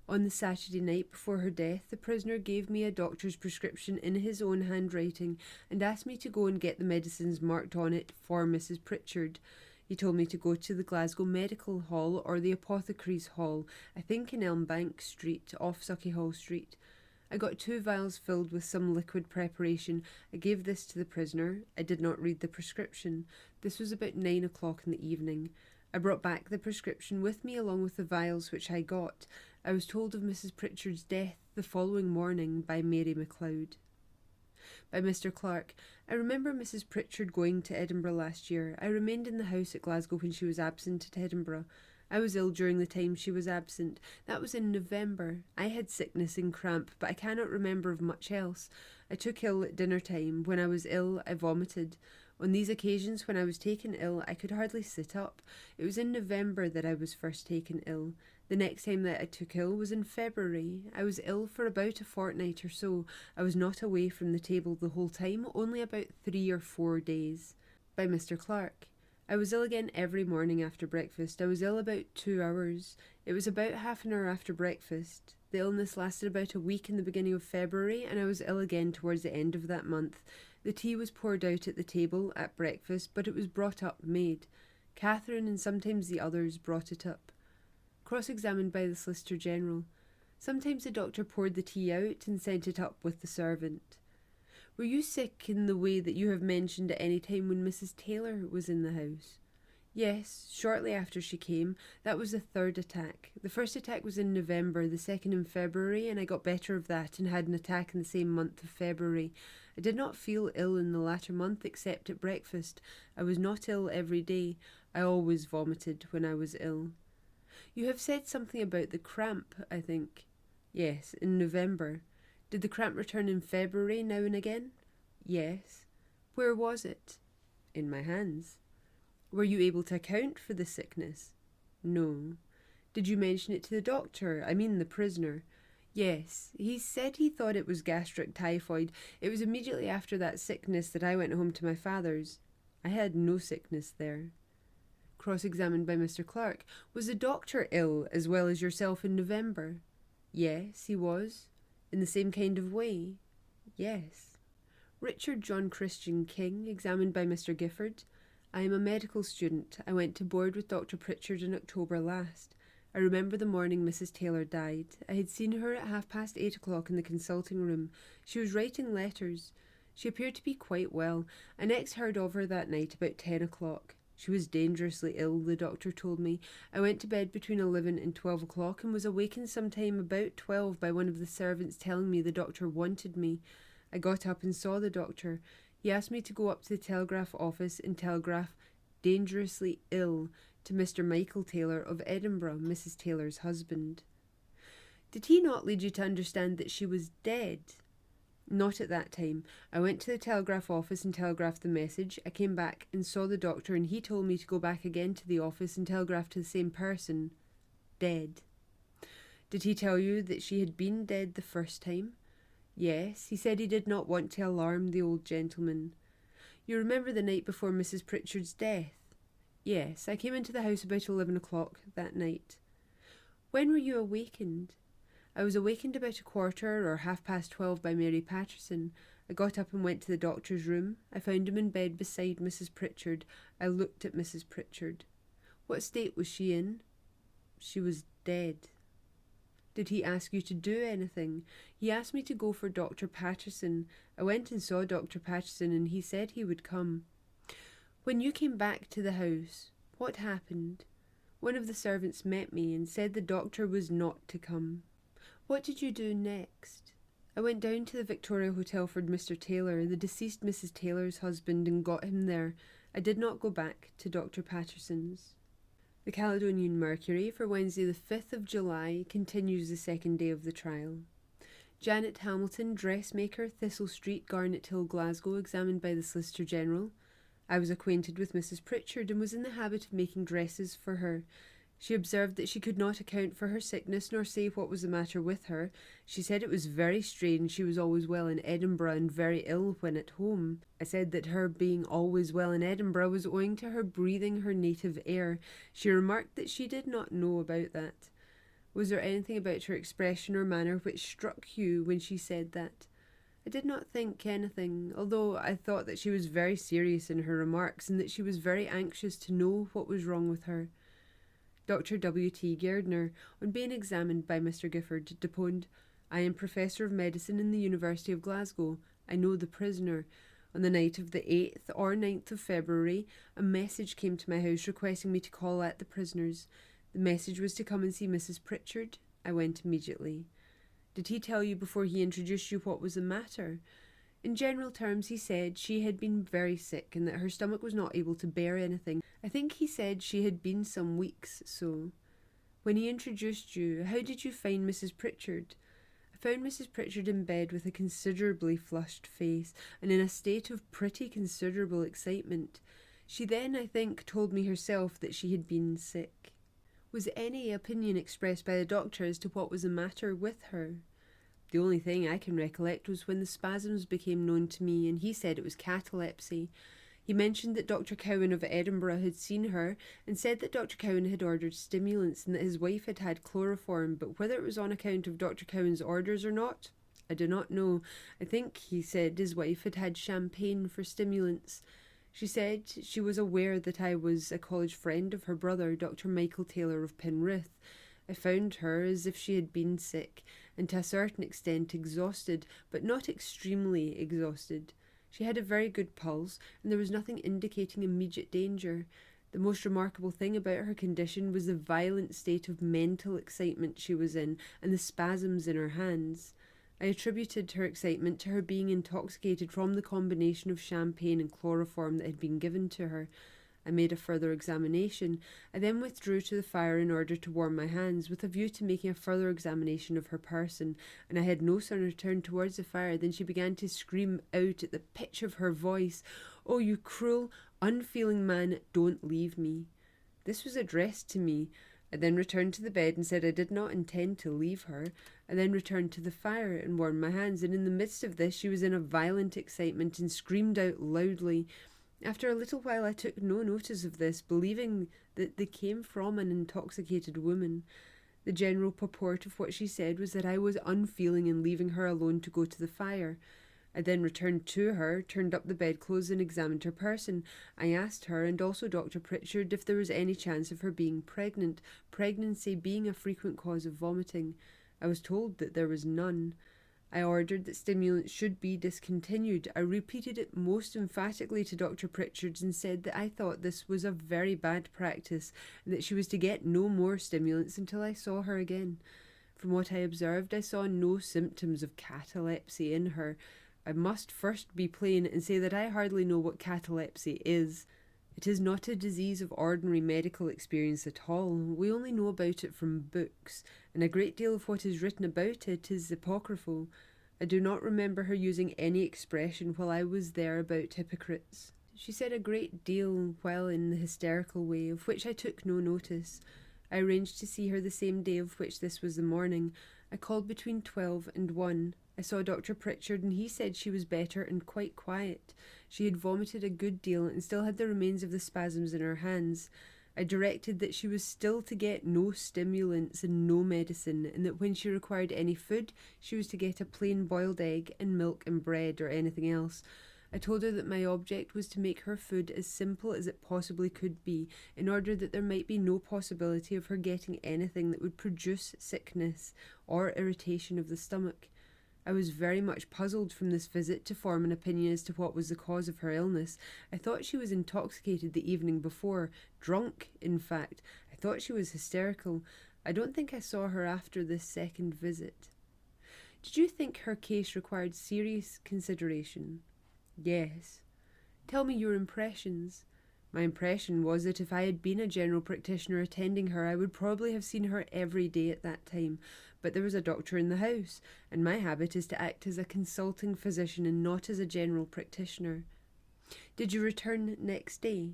[SPEAKER 1] On the Saturday night before her death, the prisoner gave me a doctor's prescription in his own handwriting and asked me to go and get the medicines marked on it for Mrs. Pritchard. He told me to go to the Glasgow Medical Hall or the Apothecaries' Hall, I think in Elmbank Street, off Sauchiehall Street. I got 2 vials filled with some liquid preparation. I gave this to the prisoner. I did not read the prescription. This was about 9 o'clock in the evening. I brought back the prescription with me along with the vials which I got. I was told of Mrs. Pritchard's death the following morning by Mary MacLeod. By Mr. Clark: I remember Mrs. Pritchard going to Edinburgh last year. I remained in the house at Glasgow when she was absent at Edinburgh. I was ill during the time she was absent. That was in November. I had sickness and cramp, but I cannot remember of much else. I took ill at dinner time. When I was ill, I vomited. On these occasions, when I was taken ill, I could hardly sit up. It was in November that I was first taken ill. The next time that I took ill was in February. I was ill for about a fortnight or so. I was not away from the table the whole time, only about 3 or 4 days. By Mr. Clark: I was ill again every morning after breakfast. I was ill about 2 hours. It was about half an hour after breakfast. The illness lasted about a week in the beginning of February, and I was ill again towards the end of that month. The tea was poured out at the table at breakfast, but it was brought up maid. Catherine and sometimes the others brought it up. Cross-examined by the Solicitor General: Sometimes the doctor poured the tea out and sent it up with the servant. Were you sick in the way that you have mentioned at any time when Mrs. Taylor was in the house? Yes, shortly after she came. That was the 3rd attack. The first attack was in November, the 2nd in February, and I got better of that and had an attack in the same month of February. I did not feel ill in the latter month except at breakfast. I was not ill every day. I always vomited when I was ill. You have said something about the cramp, I think. Yes, in November. Did the cramp return in February now and again? Yes. Where was it? In my hands. Were you able to account for the sickness? No. Did you mention it to the doctor? I mean the prisoner. Yes, he said he thought it was gastric typhoid. It was immediately after that sickness that I went home to my father's. I had no sickness there. Cross-examined by Mr. Clark. Was the doctor ill as well as yourself in November? Yes, he was. In the same kind of way? Yes. Richard John Christian King, examined by Mr. Gifford. I am a medical student. I went to board with Dr. Pritchard in October last. I remember the morning Mrs. Taylor died. I had seen her at 8:30 in the consulting room. She was writing letters. She appeared to be quite well. I next heard of her that night about 10 o'clock. She was dangerously ill, the doctor told me. I went to bed between 11 and 12 o'clock and was awakened sometime about 12 by one of the servants telling me the doctor wanted me. I got up and saw the doctor. He asked me to go up to the telegraph office and telegraph dangerously ill to Mr. Michael Taylor of Edinburgh, Mrs. Taylor's husband. Did he not lead you to understand that she was dead? Not at that time. I went to the telegraph office and telegraphed the message. I came back and saw the doctor, and he told me to go back again to the office and telegraph to the same person. Dead. Did he tell you that she had been dead the first time? Yes, he said he did not want to alarm the old gentleman. You remember the night before Mrs. Pritchard's death? Yes, I came into the house about 11 o'clock that night. When were you awakened? I was awakened about 1:15 or 12:30 by Mary Patterson. I got up and went to the doctor's room. I found him in bed beside Mrs. Pritchard. I looked at Mrs. Pritchard. What state was she in? She was dead. Did he ask you to do anything? He asked me to go for Dr. Patterson. I went and saw Dr. Patterson, and he said he would come. When you came back to the house, what happened? One of the servants met me and said the doctor was not to come. What did you do next? I went down to the Victoria Hotel for Mr. Taylor, the deceased Mrs. Taylor's husband, and got him there. I did not go back to Dr. Patterson's. The Caledonian Mercury for Wednesday the 5th of July continues the second day of the trial. Janet Hamilton, dressmaker, Thistle Street, Garnet Hill, Glasgow, examined by the Solicitor General. I was acquainted with Mrs. Pritchard and was in the habit of making dresses for her. She observed that she could not account for her sickness nor say what was the matter with her. She said it was very strange she was always well in Edinburgh and very ill when at home. I said that her being always well in Edinburgh was owing to her breathing her native air. She remarked that she did not know about that. Was there anything about her expression or manner which struck you when she said that? I did not think anything, although I thought that she was very serious in her remarks and that she was very anxious to know what was wrong with her. Dr. W.T. Gairdner, on being examined by Mr. Gifford, deponed, I am Professor of Medicine in the University of Glasgow. I know the prisoner. On the night of the 8th or 9th of February, a message came to my house requesting me to call at the prisoner's. The message was to come and see Mrs. Pritchard. I went immediately. Did he tell you before he introduced you what was the matter? In general terms, he said she had been very sick and that her stomach was not able to bear anything. I think he said she had been some weeks so. When he introduced you, how did you find Mrs. Pritchard? I found Mrs. Pritchard in bed with a considerably flushed face and in a state of pretty considerable excitement. She then, I think, told me herself that she had been sick. Was any opinion expressed by the doctor as to what was the matter with her? The only thing I can recollect was when the spasms became known to me, and he said it was catalepsy. He mentioned that Dr. Cowan of Edinburgh had seen her, and said that Dr. Cowan had ordered stimulants and that his wife had had chloroform, but whether it was on account of Dr. Cowan's orders or not, I do not know. I think he said his wife had had champagne for stimulants. She said she was aware that I was a college friend of her brother, Dr. Michael Taylor of Penrith. I found her as if she had been sick, and to a certain extent exhausted, but not extremely exhausted. She had a very good pulse, and there was nothing indicating immediate danger. The most remarkable thing about her condition was the violent state of mental excitement she was in, and the spasms in her hands. I attributed her excitement to her being intoxicated from the combination of champagne and chloroform that had been given to her. I made a further examination. I then withdrew to the fire in order to warm my hands, with a view to making a further examination of her person, and I had no sooner turned towards the fire than she began to scream out at the pitch of her voice, "Oh, you cruel, unfeeling man, don't leave me." This was addressed to me. I then returned to the bed and said I did not intend to leave her. I then returned to the fire and warmed my hands, and in the midst of this she was in a violent excitement and screamed out loudly. After a little while I took no notice of this, believing that they came from an intoxicated woman. The general purport of what she said was that I was unfeeling in leaving her alone to go to the fire. I then returned to her, turned up the bedclothes and examined her person. I asked her, and also Dr. Pritchard, if there was any chance of her being pregnant, pregnancy being a frequent cause of vomiting. I was told that there was none. I ordered that stimulants should be discontinued. I repeated it most emphatically to Dr. Pritchard and said that I thought this was a very bad practice and that she was to get no more stimulants until I saw her again. From what I observed, I saw no symptoms of catalepsy in her. I must first be plain and say that I hardly know what catalepsy is. It is not a disease of ordinary medical experience at all. We only know about it from books, and a great deal of what is written about it is apocryphal. I do not remember her using any expression while I was there about hypocrites. She said a great deal while in the hysterical way, of which I took no notice. I arranged to see her the same day of which this was the morning. I called between 12 and 1. I saw Dr. Pritchard and he said she was better and quite quiet. She had vomited a good deal and still had the remains of the spasms in her hands. I directed that she was still to get no stimulants and no medicine, and that when she required any food, she was to get a plain boiled egg and milk and bread or anything else. I told her that my object was to make her food as simple as it possibly could be, in order that there might be no possibility of her getting anything that would produce sickness or irritation of the stomach. I was very much puzzled from this visit to form an opinion as to what was the cause of her illness. I thought she was intoxicated the evening before, drunk, in fact. I thought she was hysterical. I don't think I saw her after this second visit. Did you think her case required serious consideration? Yes. Tell me your impressions. My impression was that if I had been a general practitioner attending her, I would probably have seen her every day at that time. But there was a doctor in the house, and my habit is to act as a consulting physician and not as a general practitioner. Did you return next day?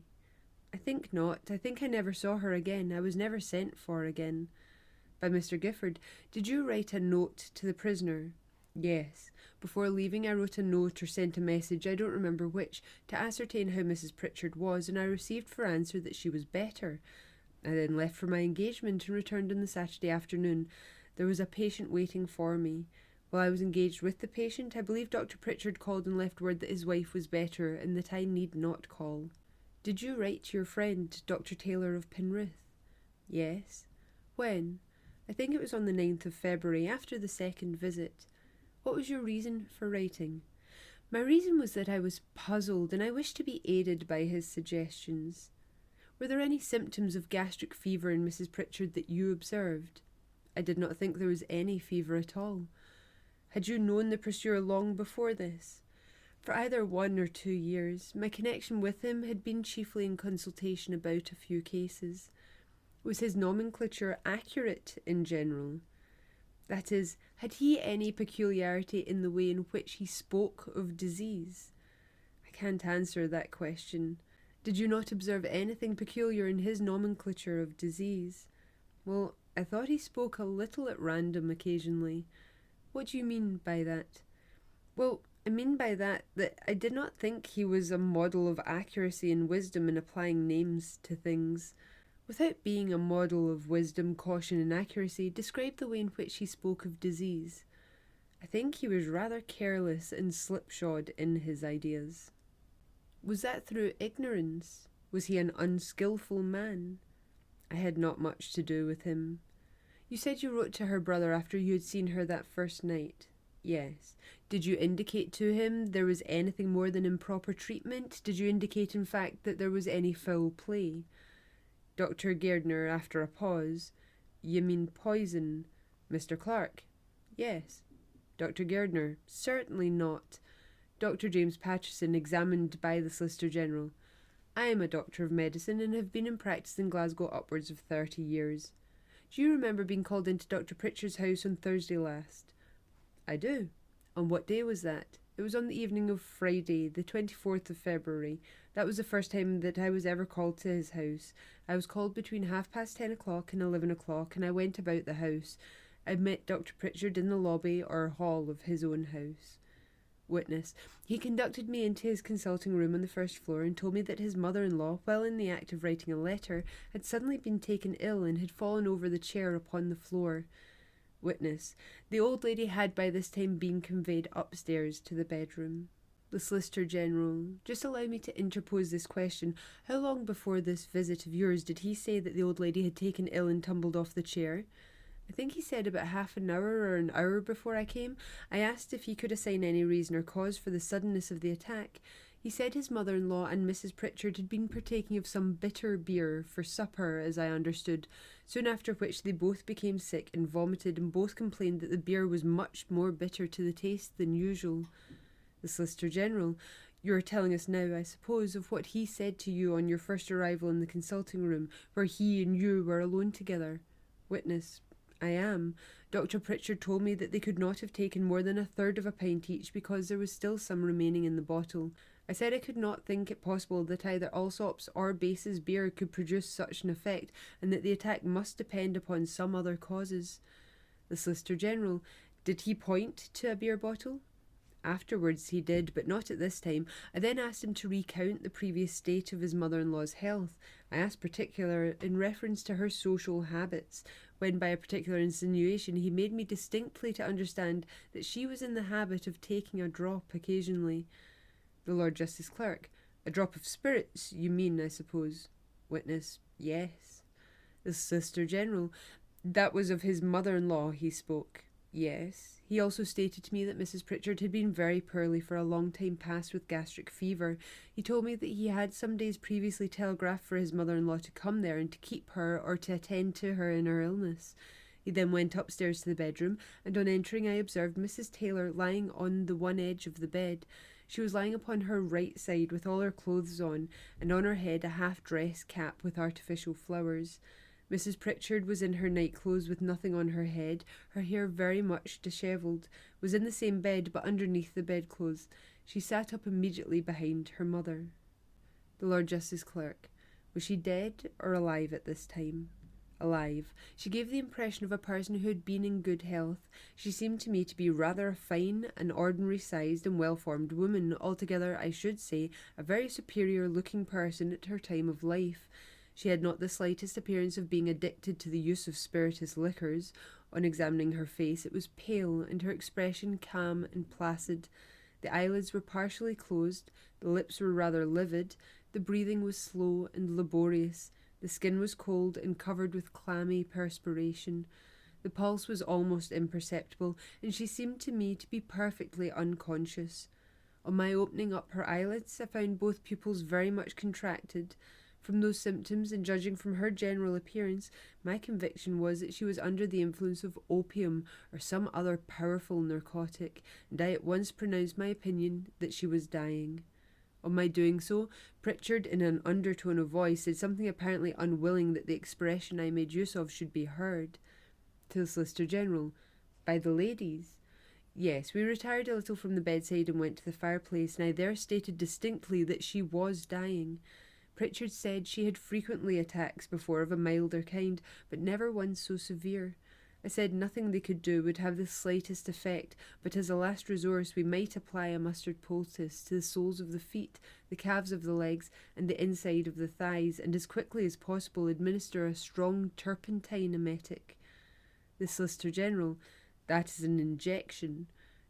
[SPEAKER 1] I think not. I think I never saw her again. I was never sent for again. By Mr. Gifford. Did you write a note to the prisoner? Yes. Before leaving, I wrote a note or sent a message, I don't remember which, to ascertain how Mrs. Pritchard was, and I received for answer that she was better. I then left for my engagement and returned on the Saturday afternoon. There was a patient waiting for me. While I was engaged with the patient, I believe Dr. Pritchard called and left word that his wife was better and that I need not call. Did you write to your friend, Dr. Taylor of Penrith? Yes. When? I think it was on the 9th of February, after the second visit. What was your reason for writing? My reason was that I was puzzled and I wished to be aided by his suggestions. Were there any symptoms of gastric fever in Mrs. Pritchard that you observed? I did not think there was any fever at all. Had you known the pursuer long before this? For either 1 or 2 years. My connection with him had been chiefly in consultation about a few cases. Was his nomenclature accurate in general? That is, had he any peculiarity in the way in which he spoke of disease? I can't answer that question. Did you not observe anything peculiar in his nomenclature of disease? Well, I thought he spoke a little at random occasionally. What do you mean by that? Well, I mean by that I did not think he was a model of accuracy and wisdom in applying names to things. Without being a model of wisdom, caution and accuracy, describe the way in which he spoke of disease. I think he was rather careless and slipshod in his ideas. Was that through ignorance? Was he an unskilful man? I had not much to do with him. You said you wrote to her brother after you had seen her that first night. Yes. Did you indicate to him there was anything more than improper treatment? Did you indicate, in fact, that there was any foul play? Dr. Gairdner, after a pause. You mean poison? Mr. Clark? Yes. Dr. Gairdner? Certainly not. Dr. James Patterson, examined by the Solicitor General. I am a doctor of medicine and have been in practice in Glasgow upwards of 30 years. Do you remember being called into Dr. Pritchard's house on Thursday last? I do. On what day was that? It It was on the evening of Friday, the 24th of February. That was the first time that I was ever called to his house. I was called between 10:30 and 11 o'clock, and I went about the house. I met Dr. Pritchard in the lobby or hall of his own house. Witness. He conducted me into his consulting room on the first floor and told me that his mother-in-law, while in the act of writing a letter, had suddenly been taken ill and had fallen over the chair upon the floor. Witness. The old lady had by this time been conveyed upstairs to the bedroom. The Solicitor General. Just allow me to interpose this question. How long before this visit of yours did he say that the old lady had taken ill and tumbled off the chair? I think he said about half an hour or an hour before I came. I asked if he could assign any reason or cause for the suddenness of the attack. He said his mother-in-law and Mrs. Pritchard had been partaking of some bitter beer for supper, as I understood, soon after which they both became sick and vomited, and both complained that the beer was much more bitter to the taste than usual. The Solicitor General. You are telling us now, I suppose, of what he said to you on your first arrival in the consulting room, where he and you were alone together. Witness. I am. Dr. Pritchard told me that they could not have taken more than 1/3 of a pint each because there was still some remaining in the bottle. I said I could not think it possible that either Allsop's or Bass's beer could produce such an effect, and that the attack must depend upon some other causes. The Solicitor General. Did he point to a beer bottle? Afterwards he did, but not at this time. I then asked him to recount the previous state of his mother-in-law's health. I asked particular in reference to her social habits, when by a particular insinuation he made me distinctly to understand that she was in the habit of taking a drop occasionally. The Lord Justice Clerk. A drop of spirits, you mean, I suppose. Witness. Yes. The Solicitor General. That was of his mother-in-law he spoke. Yes. He also stated to me that Mrs. Pritchard had been very poorly for a long time past with gastric fever. He told me that he had some days previously telegraphed for his mother-in-law to come there and to keep her or to attend to her in her illness. He then went upstairs to the bedroom, and on entering I observed Mrs. Taylor lying on the one edge of the bed. She was lying upon her right side with all her clothes on, and on her head a half-dress cap with artificial flowers. Mrs. Pritchard was in her night-clothes with nothing on her head, her hair very much dishevelled, was in the same bed but underneath the bedclothes. She sat up immediately behind her mother. The Lord Justice Clerk. Was she dead or alive at this time? Alive. She gave the impression of a person who had been in good health. She seemed to me to be rather a fine and ordinary-sized and well-formed woman, altogether, I should say, a very superior-looking person at her time of life. She had not the slightest appearance of being addicted to the use of spirituous liquors. On examining her face, it was pale, and her expression calm and placid. The eyelids were partially closed, the lips were rather livid, the breathing was slow and laborious, the skin was cold and covered with clammy perspiration. The pulse was almost imperceptible, and she seemed to me to be perfectly unconscious. On my opening up her eyelids, I found both pupils very much contracted. From those symptoms, and judging from her general appearance, my conviction was that she was under the influence of opium or some other powerful narcotic, and I at once pronounced my opinion that she was dying. On my doing so, Pritchard, in an undertone of voice, said something apparently unwilling that the expression I made use of should be heard. To the Solicitor General. By the ladies? Yes, we retired a little from the bedside and went to the fireplace, and I there stated distinctly that she was dying. Pritchard said she had frequently attacks before of a milder kind, but never one so severe. I said nothing they could do would have the slightest effect, but as a last resource we might apply a mustard poultice to the soles of the feet, the calves of the legs, and the inside of the thighs, and as quickly as possible administer a strong turpentine emetic. The Solicitor General. That is an injection.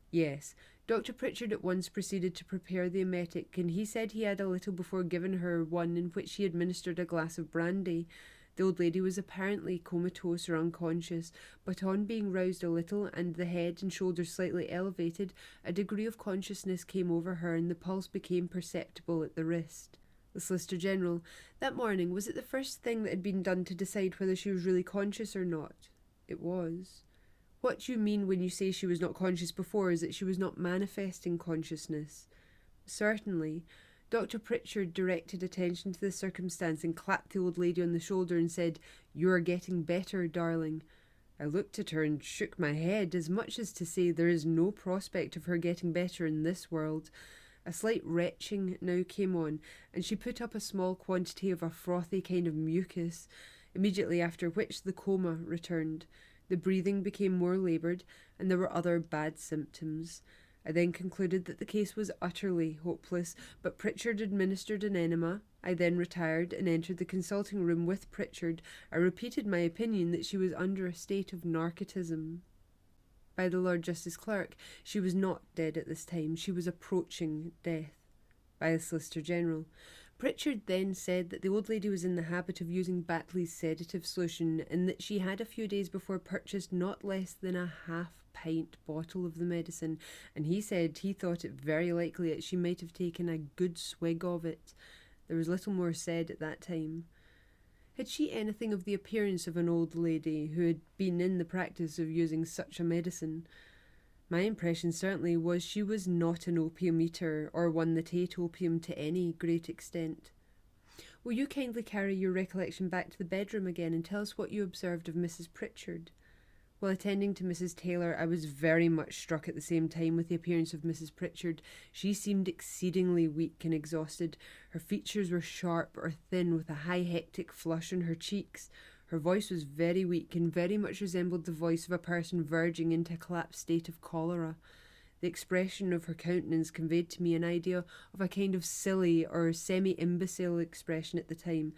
[SPEAKER 1] Yes. Dr. Pritchard at once proceeded to prepare the emetic, and he said he had a little before given her one in which he administered a glass of brandy. The old lady was apparently comatose or unconscious, but on being roused a little and the head and shoulders slightly elevated, a degree of consciousness came over her and the pulse became perceptible at the wrist. The Solicitor General. That morning, was it the first thing that had been done to decide whether she was really conscious or not? It was. What you mean when you say she was not conscious before is that she was not manifesting consciousness. Certainly. Dr. Pritchard directed attention to this circumstance and clapped the old lady on the shoulder and said, "You are getting better, darling." I looked at her and shook my head, as much as to say there is no prospect of her getting better in this world. A slight retching now came on, and she put up a small quantity of a frothy kind of mucus, immediately after which the coma returned. The breathing became more laboured, and there were other bad symptoms. I then concluded that the case was utterly hopeless, but Pritchard administered an enema. I then retired and entered the consulting room with Pritchard. I repeated my opinion that she was under a state of narcotism. By the Lord Justice Clerk, she was not dead at this time. She was approaching death. By the Solicitor General, Pritchard then said that the old lady was in the habit of using Batley's sedative solution, and that she had a few days before purchased not less than a half-pint bottle of the medicine, and he said he thought it very likely that she might have taken a good swig of it. There was little more said at that time. Had she anything of the appearance of an old lady who had been in the practice of using such a medicine? My impression certainly was she was not an opium eater, or one that ate opium to any great extent. Will you kindly carry your recollection back to the bedroom again and tell us what you observed of Mrs. Pritchard? While attending to Mrs. Taylor, I was very much struck at the same time with the appearance of Mrs. Pritchard. She seemed exceedingly weak and exhausted. Her features were sharp or thin, with a high hectic flush on her cheeks. Her voice was very weak and very much resembled the voice of a person verging into a collapsed state of cholera. The expression of her countenance conveyed to me an idea of a kind of silly or semi-imbecile expression at the time.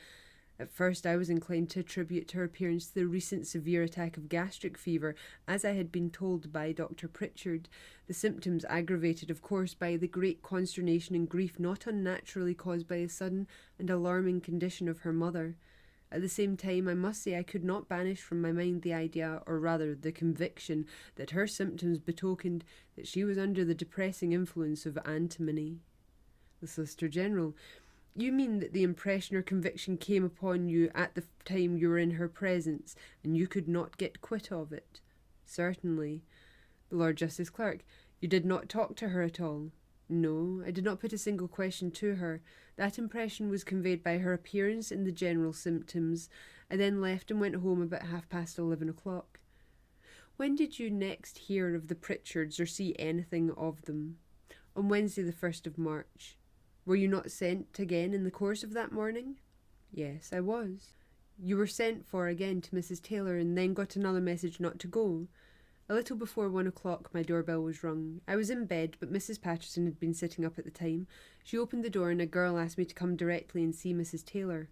[SPEAKER 1] At first I was inclined to attribute her appearance to the recent severe attack of gastric fever, as I had been told by Dr. Pritchard, the symptoms aggravated, of course, by the great consternation and grief not unnaturally caused by the sudden and alarming condition of her mother. At the same time, I must say I could not banish from my mind the idea, or rather the conviction, that her symptoms betokened that she was under the depressing influence of antimony. The Solicitor General: You mean that the impression or conviction came upon you at the time you were in her presence, and you could not get quit of it? Certainly. The Lord Justice Clerk: You did not talk to her at all? No, I did not put a single question to her. That impression was conveyed by her appearance and the general symptoms. I then left and went home about 11:30. When did you next hear of the Pritchards or see anything of them? On Wednesday the 1st of March. Were you not sent again in the course of that morning? Yes, I was. You were sent for again to Mrs. Taylor, and then got another message not to go. A little before 1:00 my doorbell was rung. I was in bed, but Mrs. Patterson had been sitting up at the time. She opened the door, and a girl asked me to come directly and see Mrs. Taylor.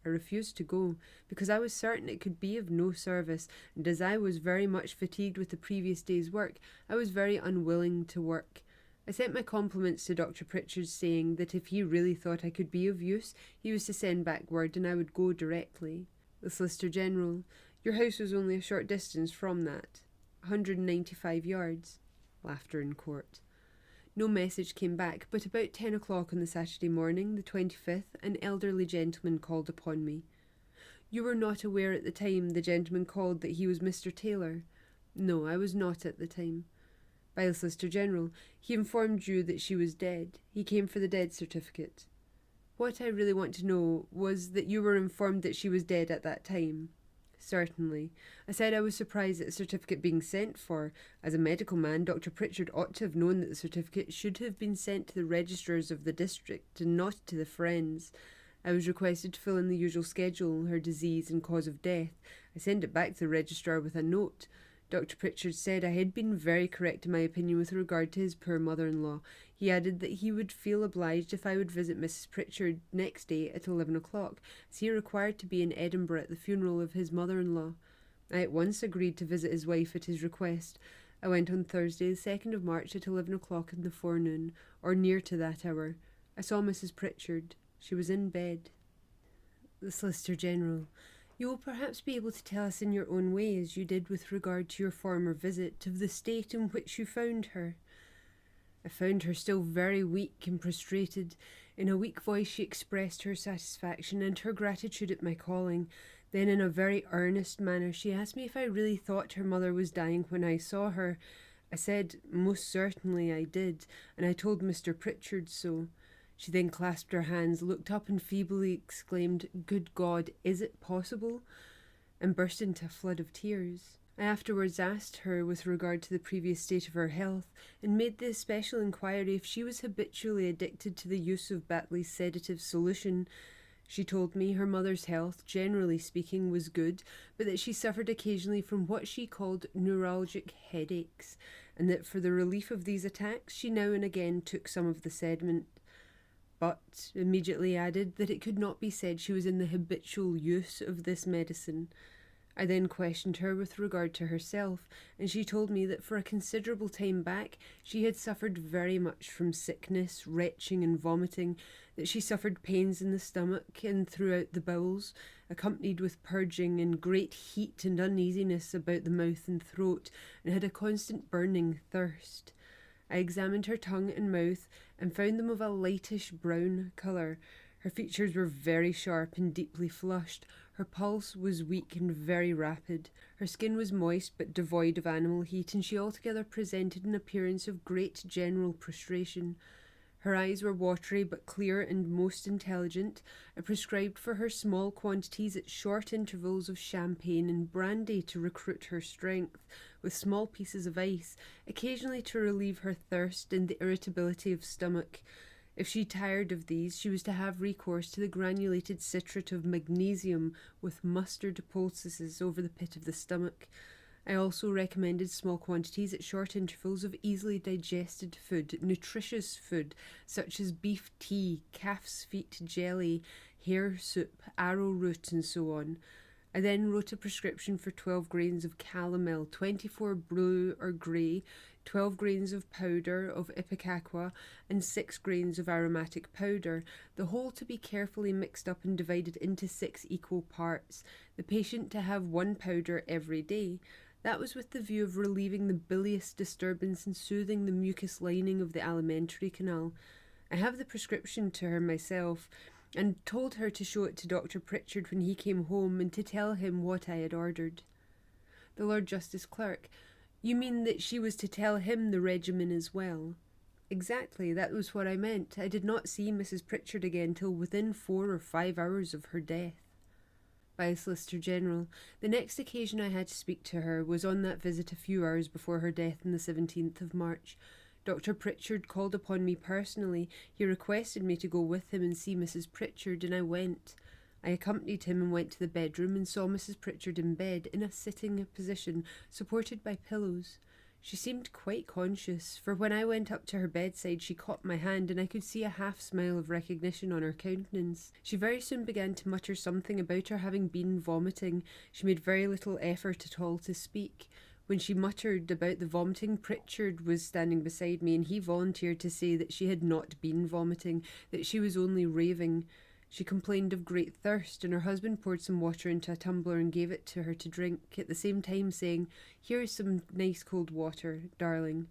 [SPEAKER 1] I refused to go, because I was certain it could be of no service, and as I was very much fatigued with the previous day's work, I was very unwilling to work. I sent my compliments to Dr. Pritchard, saying that if he really thought I could be of use, he was to send back word, and I would go directly. The Solicitor General: Your house was only a short distance from that. 195 yards. Laughter in court. No message came back, but about 10:00 on the Saturday morning, the 25th, an elderly gentleman called upon me. You were not aware at the time the gentleman called that he was Mr. Taylor? No, I was not at the time. By the Solicitor General: He informed you that she was dead. He came for the death certificate. What I really want to know was that you were informed that she was dead at that time. Certainly. I said I was surprised at the certificate being sent for. As a medical man, Dr. Pritchard ought to have known that the certificate should have been sent to the registrars of the district and not to the Friends. I was requested to fill in the usual schedule, her disease and cause of death. I sent it back to the registrar with a note. Dr. Pritchard said I had been very correct in my opinion with regard to his poor mother-in-law. He added that he would feel obliged if I would visit Mrs. Pritchard next day at 11:00, as he required to be in Edinburgh at the funeral of his mother-in-law. I at once agreed to visit his wife at his request. I went on Thursday, the 2nd of March, at 11:00 in the forenoon, or near to that hour. I saw Mrs. Pritchard. She was in bed. The Solicitor General: You will perhaps be able to tell us in your own way, as you did with regard to your former visit, of the state in which you found her. I found her still very weak and prostrated. In a weak voice she expressed her satisfaction and her gratitude at my calling. Then, in a very earnest manner, she asked me if I really thought her mother was dying when I saw her. I said most certainly I did, and I told Mr. Pritchard so. She then clasped her hands, looked up and feebly exclaimed, "Good God, is it possible?" and burst into a flood of tears. I afterwards asked her with regard to the previous state of her health, and made the special inquiry if she was habitually addicted to the use of Batley's sedative solution. She told me her mother's health, generally speaking, was good, but that she suffered occasionally from what she called neuralgic headaches, and that for the relief of these attacks she now and again took some of the sediment, but immediately added that it could not be said she was in the habitual use of this medicine. I then questioned her with regard to herself, and she told me that for a considerable time back she had suffered very much from sickness, retching and vomiting, that she suffered pains in the stomach and throughout the bowels, accompanied with purging and great heat and uneasiness about the mouth and throat, and had a constant burning thirst. I examined her tongue and mouth and found them of a lightish brown colour. Her features were very sharp and deeply flushed. Her pulse was weak and very rapid. Her skin was moist but devoid of animal heat, and she altogether presented an appearance of great general prostration. Her eyes were watery but clear and most intelligent. I prescribed for her small quantities at short intervals of champagne and brandy to recruit her strength, with small pieces of ice, occasionally to relieve her thirst and the irritability of stomach. If she tired of these, she was to have recourse to the granulated citrate of magnesium with mustard poultices over the pit of the stomach. I also recommended small quantities at short intervals of easily digested food, nutritious food, such as beef tea, calf's feet jelly, hare soup, arrowroot, and so on. I then wrote a prescription for 12 grains of calomel, 24 blue or grey, 12 grains of powder of ipecacuanha, and 6 grains of aromatic powder, the whole to be carefully mixed up and divided into 6 equal parts, the patient to have 1 powder every day. That was with the view of relieving the bilious disturbance and soothing the mucous lining of the alimentary canal. I have the prescription to her myself, and told her to show it to Dr Pritchard when he came home, and to tell him what I had ordered. The Lord Justice Clerk: You mean that she was to tell him the regimen as well? Exactly, that was what I meant. I did not see Mrs Pritchard again till within 4 or 5 hours of her death. By Solicitor General: The next occasion I had to speak to her was on that visit a few hours before her death on the 17th of March. Dr Pritchard called upon me personally. He requested me to go with him and see Mrs Pritchard, and I went. I accompanied him and went to the bedroom and saw Mrs Pritchard in bed, in a sitting position, supported by pillows. She seemed quite conscious, for when I went up to her bedside she caught my hand, and I could see a half-smile of recognition on her countenance. She very soon began to mutter something about her having been vomiting. She made very little effort at all to speak. When she muttered about the vomiting, Pritchard was standing beside me, and he volunteered to say that she had not been vomiting, that she was only raving. She complained of great thirst, and her husband poured some water into a tumbler and gave it to her to drink, at the same time saying, "Here is some nice cold water, darling."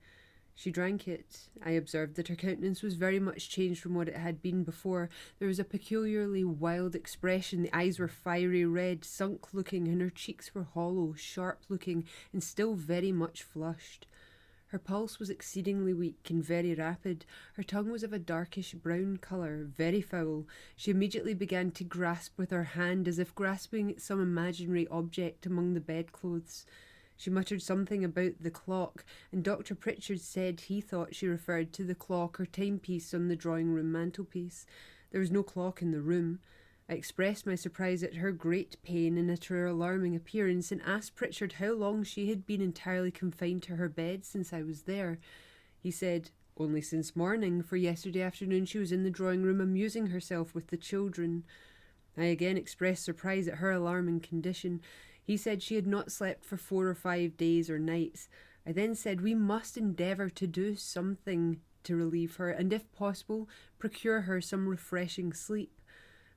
[SPEAKER 1] She drank it. I observed that her countenance was very much changed from what it had been before. There was a peculiarly wild expression. The eyes were fiery red, sunk-looking, and her cheeks were hollow, sharp-looking, and still very much flushed. Her pulse was exceedingly weak and very rapid. Her tongue was of a darkish brown colour, very foul. She immediately began to grasp with her hand, as if grasping at some imaginary object among the bedclothes. She muttered something about the clock, and Dr Pritchard said he thought she referred to the clock or timepiece on the drawing-room mantelpiece. There was no clock in the room. I expressed my surprise at her great pain and at her alarming appearance, and asked Pritchard how long she had been entirely confined to her bed since I was there. He said, "Only since morning, for yesterday afternoon she was in the drawing-room amusing herself with the children." I again expressed surprise at her alarming condition. He said she had not slept for 4 or 5 days or nights. I then said we must endeavour to do something to relieve her, and if possible, procure her some refreshing sleep.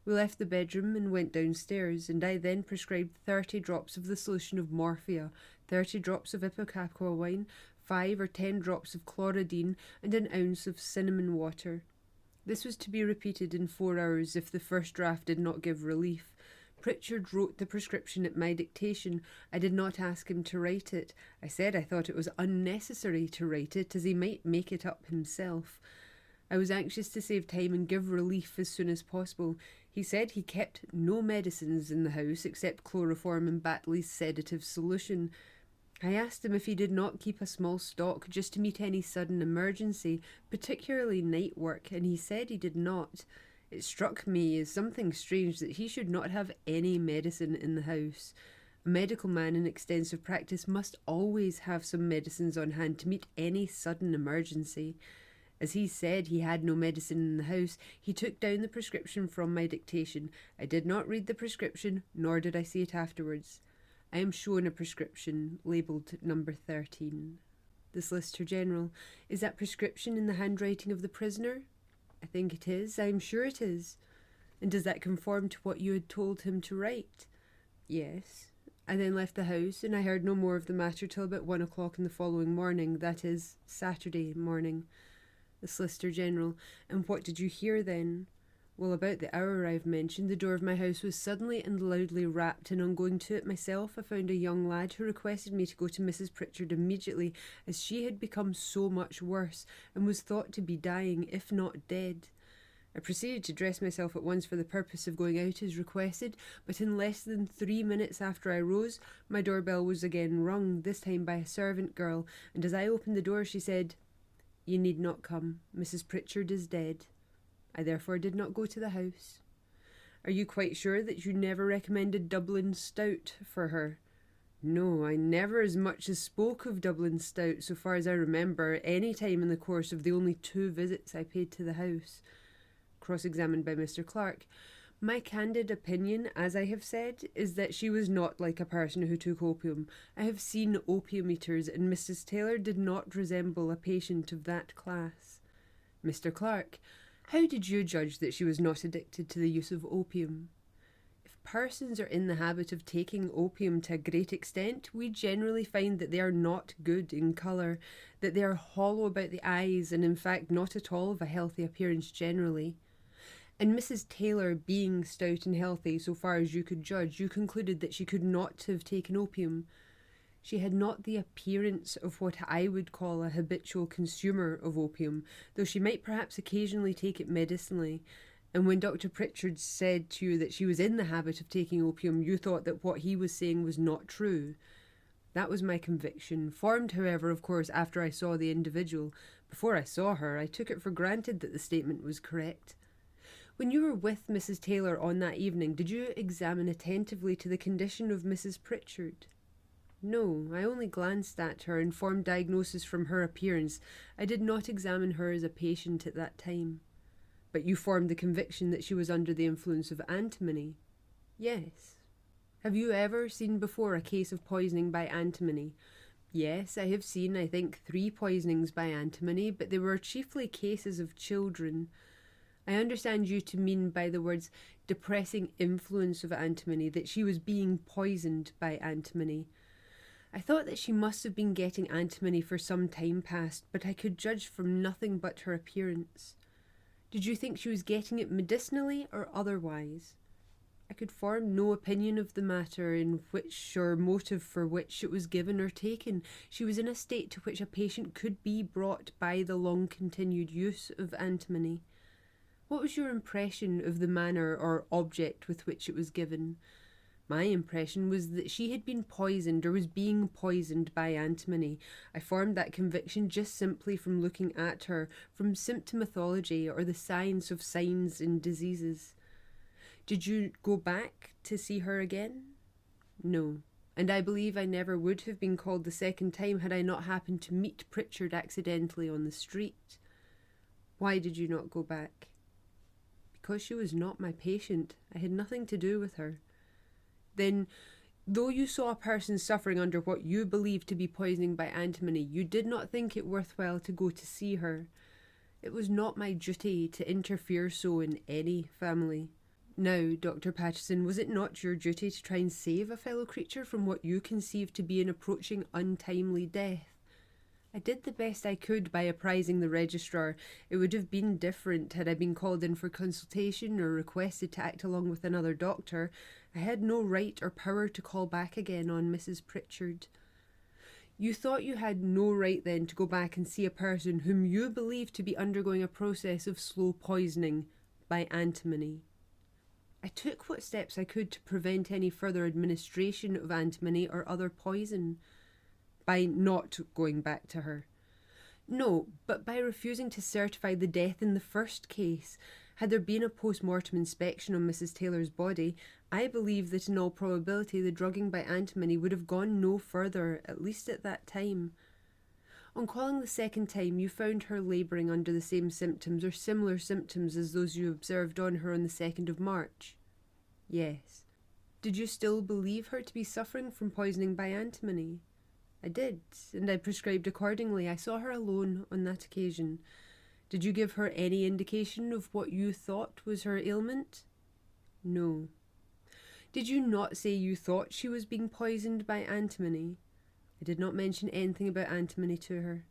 [SPEAKER 1] We left the bedroom and went downstairs, and I then prescribed 30 drops of the solution of morphia, 30 drops of ipecacuanha wine, 5 or 10 drops of chloridine, and an ounce of cinnamon water. This was to be repeated in 4 hours if the first draught did not give relief. Pritchard wrote the prescription at my dictation. I did not ask him to write it. I said I thought it was unnecessary to write it, as he might make it up himself. I was anxious to save time and give relief as soon as possible. He said he kept no medicines in the house except chloroform and Batley's sedative solution. I asked him if he did not keep a small stock just to meet any sudden emergency, particularly night work, and he said he did not. It struck me as something strange that he should not have any medicine in the house. A medical man in extensive practice must always have some medicines on hand to meet any sudden emergency. As he said he had no medicine in the house, he took down the prescription from my dictation. I did not read the prescription, nor did I see it afterwards. I am shown a prescription labelled number 13. The Solicitor General: Is that prescription in the handwriting of the prisoner? I think it is. I am sure it is. And does that conform to what you had told him to write? Yes. I then left the house, and I heard no more of the matter till about 1 o'clock in the following morning, that is, Saturday morning. The Solicitor General: And what did you hear then? Well, about the hour I've mentioned, the door of my house was suddenly and loudly rapped, and on going to it myself, I found a young lad who requested me to go to Mrs. Pritchard immediately, as she had become so much worse, and was thought to be dying, if not dead. I proceeded to dress myself at once for the purpose of going out as requested, but in less than 3 minutes after I rose, my doorbell was again rung, this time by a servant girl, and as I opened the door she said, "You need not come. Mrs. Pritchard is dead." I therefore did not go to the house. Are you quite sure that you never recommended Dublin stout for her? No, I never as much as spoke of Dublin stout, so far as I remember, any time in the course of the only 2 visits I paid to the house. Cross-examined by Mr. Clark: My candid opinion, as I have said, is that she was not like a person who took opium. I have seen opium eaters, and Mrs. Taylor did not resemble a patient of that class. Mr. Clark: How did you judge that she was not addicted to the use of opium? If persons are in the habit of taking opium to a great extent, we generally find that they are not good in colour, that they are hollow about the eyes, and in fact not at all of a healthy appearance generally. And Mrs. Taylor, being stout and healthy, so far as you could judge, you concluded that she could not have taken opium. She had not the appearance of what I would call a habitual consumer of opium, though she might perhaps occasionally take it medicinally. And when Dr. Pritchard said to you that she was in the habit of taking opium, you thought that what he was saying was not true. That was my conviction, formed, however, of course, after I saw the individual. Before I saw her, I took it for granted that the statement was correct. When you were with Mrs. Taylor on that evening, did you examine attentively to the condition of Mrs. Pritchard? No, I only glanced at her and formed diagnosis from her appearance. I did not examine her as a patient at that time. But you formed the conviction that she was under the influence of antimony? Yes. Have you ever seen before a case of poisoning by antimony? Yes, I have seen, I think, 3 poisonings by antimony, but they were chiefly cases of children. I understand you to mean by the words depressing influence of antimony that she was being poisoned by antimony. I thought that she must have been getting antimony for some time past, but I could judge from nothing but her appearance. Did you think she was getting it medicinally or otherwise? I could form no opinion of the matter in which or motive for which it was given or taken. She was in a state to which a patient could be brought by the long-continued use of antimony. What was your impression of the manner or object with which it was given? My impression was that she had been poisoned or was being poisoned by antimony. I formed that conviction just simply from looking at her, from symptomathology or the science of signs and diseases. Did you go back to see her again? No, and I believe I never would have been called the second time had I not happened to meet Pritchard accidentally on the street. Why did you not go back? Because she was not my patient. I had nothing to do with her. Then, though you saw a person suffering under what you believed to be poisoning by antimony, you did not think it worthwhile to go to see her. It was not my duty to interfere so in any family. Now, Dr. Patterson, was it not your duty to try and save a fellow creature from what you conceived to be an approaching untimely death? I did the best I could by apprising the registrar. It would have been different had I been called in for consultation or requested to act along with another doctor. I had no right or power to call back again on Mrs. Pritchard. You thought you had no right then to go back and see a person whom you believed to be undergoing a process of slow poisoning by antimony. I took what steps I could to prevent any further administration of antimony or other poison. by not going back to her. No, but by refusing to certify the death in the first case. Had there been a post-mortem inspection on Mrs. Taylor's body, I believe that in all probability the drugging by antimony would have gone no further, at least at that time. On calling the second time, you found her labouring under the same symptoms or similar symptoms as those you observed on her on the 2nd of March? Yes. Did you still believe her to be suffering from poisoning by antimony? I did, and I prescribed accordingly. I saw her alone on that occasion. Did you give her any indication of what you thought was her ailment? No. Did you not say you thought she was being poisoned by antimony? I did not mention anything about antimony to her.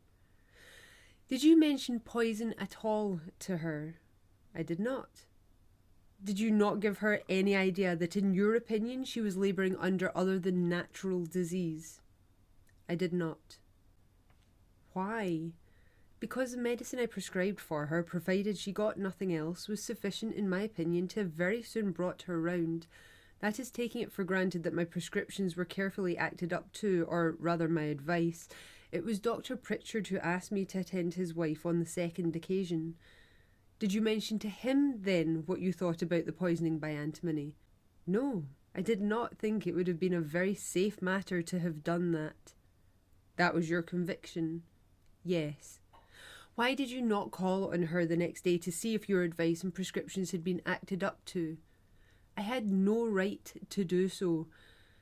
[SPEAKER 1] Did you mention poison at all to her? I did not. Did you not give her any idea that in your opinion she was labouring under other than natural disease? I did not. Why? Because the medicine I prescribed for her, provided she got nothing else, was sufficient in my opinion to have very soon brought her round. That is taking it for granted that my prescriptions were carefully acted up to, or rather my advice. It was Dr. Pritchard who asked me to attend his wife on the second occasion. Did you mention to him, then, what you thought about the poisoning by antimony? No, I did not think it would have been a very safe matter to have done that. That was your conviction? Yes. Why did you not call on her the next day to see if your advice and prescriptions had been acted up to? I had no right to do so.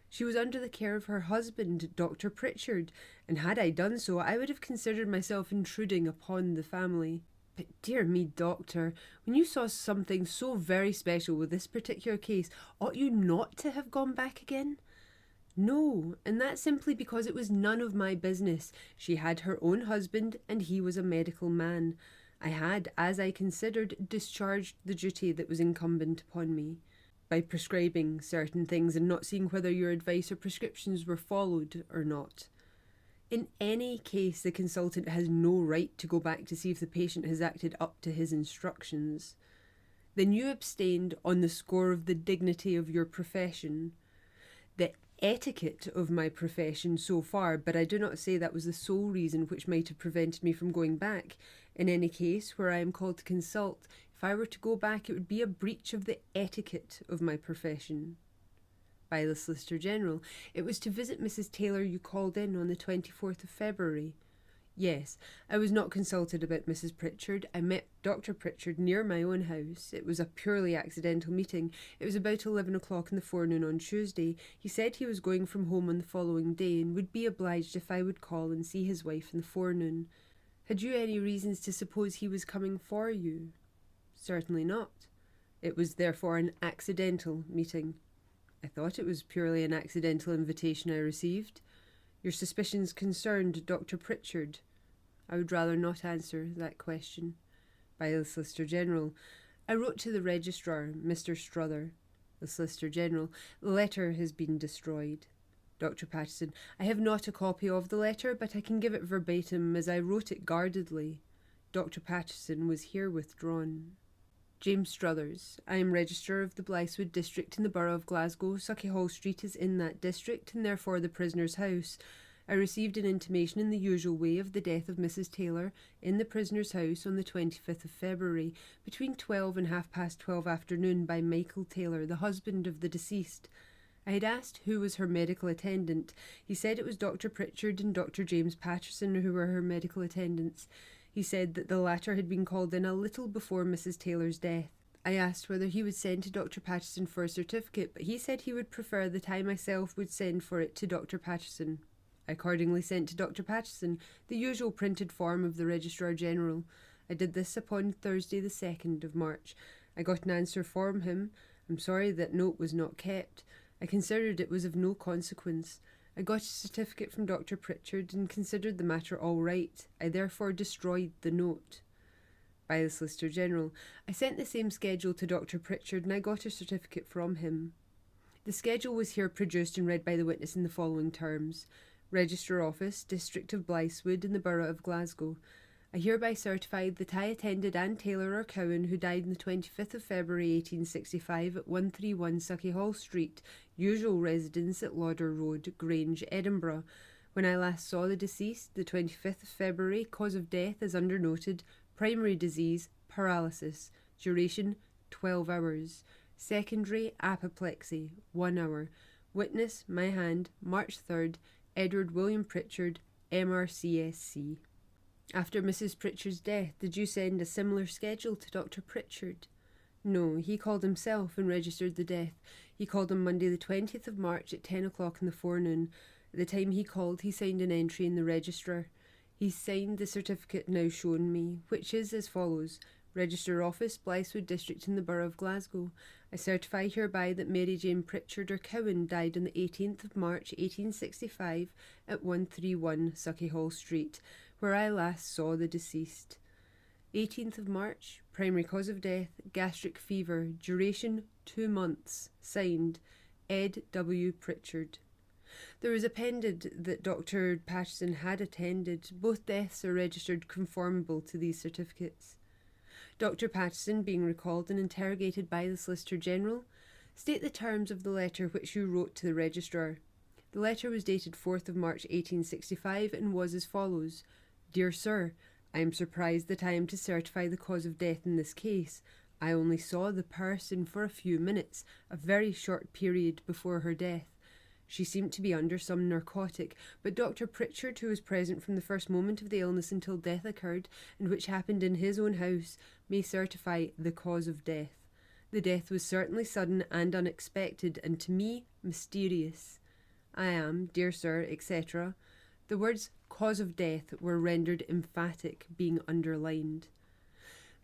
[SPEAKER 1] She was under the care of her husband, Dr. Pritchard, and had I done so, I would have considered myself intruding upon the family. But dear me, doctor, when you saw something so very special with this particular case, ought you not to have gone back again? No, and that's simply because it was none of my business. She had her own husband, and he was a medical man. I had, as I considered, discharged the duty that was incumbent upon me, by prescribing certain things and not seeing whether your advice or prescriptions were followed or not. In any case, the consultant has no right to go back to see if the patient has acted up to his instructions. Then you abstained on the score of the dignity of your profession. The etiquette of my profession so far, but I do not say that was the sole reason which might have prevented me from going back. In any case, where I am called to consult, if I were to go back, it would be a breach of the etiquette of my profession. By the Solicitor General, it was to visit Mrs. Taylor you called in on the 24th of February. Yes, I was not consulted about Mrs. Pritchard. I met Dr. Pritchard near my own house. It was a purely accidental meeting. It was about 11 o'clock in the forenoon on Tuesday. He said he was going from home on the following day and would be obliged if I would call and see his wife in the forenoon. Had you any reasons to suppose he was coming for you? Certainly not. It was therefore an accidental meeting. I thought it was purely an accidental invitation I received. Your suspicions concerned Dr. Pritchard. I would rather not answer that question. By the Solicitor General, I wrote to the Registrar, Mr. Strother. The Solicitor General, the letter has been destroyed. Dr. Patterson, I have not a copy of the letter, but I can give it verbatim as I wrote it guardedly. Dr. Patterson was here withdrawn. James Struthers, I am Registrar of the Blythswood district in the borough of Glasgow. Sauchiehall Street is in that district, and therefore the prisoner's house. I received an intimation in the usual way of the death of Mrs. Taylor in the prisoner's house on the 25th of February, between 12 and 12:30 afternoon, by Michael Taylor, the husband of the deceased. I had asked who was her medical attendant. He said it was Dr. Pritchard and Dr. James Patterson who were her medical attendants. He said that the latter had been called in a little before Mrs. Taylor's death. I asked whether he would send to Dr. Patterson for a certificate, but he said he would prefer that I myself would send for it to Dr. Patterson. I accordingly sent to Dr. Patterson the usual printed form of the Registrar General. I did this upon Thursday the 2nd of March. I got an answer from him. I'm sorry that note was not kept. I considered it was of no consequence. I got a certificate from Dr. Pritchard and considered the matter all right. I therefore destroyed the note. By the Solicitor General, I sent the same schedule to Dr. Pritchard and I got a certificate from him. The schedule was here produced and read by the witness in the following terms. Registrar Office, District of Blythswood in the Borough of Glasgow. I hereby certify that I attended Anne Taylor or Cowan, who died on the 25th of February 1865 at 131 Sauchiehall Street, usual residence at Lauder Road, Grange, Edinburgh. When I last saw the deceased, the 25th of February, cause of death as undernoted, primary disease, paralysis, duration 12 hours, secondary apoplexy, 1 hour. Witness, my hand, March 3rd, Edward William Pritchard, MRCSC. After Mrs. Pritchard's death, did you send a similar schedule to Dr. Pritchard? No, he called himself and registered the death. He called on Monday the 20th of March at 10 o'clock in the forenoon. At the time he called, he signed an entry in the registrar. He signed the certificate now shown me, which is as follows. Register Office, Blythswood District in the Borough of Glasgow. I certify hereby that Mary Jane Pritchard or Cowan died on the 18th of March 1865 at 131 Suckyhall Street, where I last saw the deceased. 18th of March, primary cause of death, gastric fever, duration 2 months, signed, Ed W. Pritchard. There was appended that Dr. Patterson had attended. Both deaths are registered conformable to these certificates. Dr. Patterson, being recalled and interrogated by the Solicitor General, state the terms of the letter which you wrote to the registrar. The letter was dated 4th of March 1865 and was as follows. Dear Sir, I am surprised that I am to certify the cause of death in this case. I only saw the person for a few minutes, a very short period before her death. She seemed to be under some narcotic, but Dr. Pritchard, who was present from the first moment of the illness until death occurred, and which happened in his own house, may certify the cause of death. The death was certainly sudden and unexpected, and to me, mysterious. I am, dear sir, etc. The words cause of death were rendered emphatic, being underlined.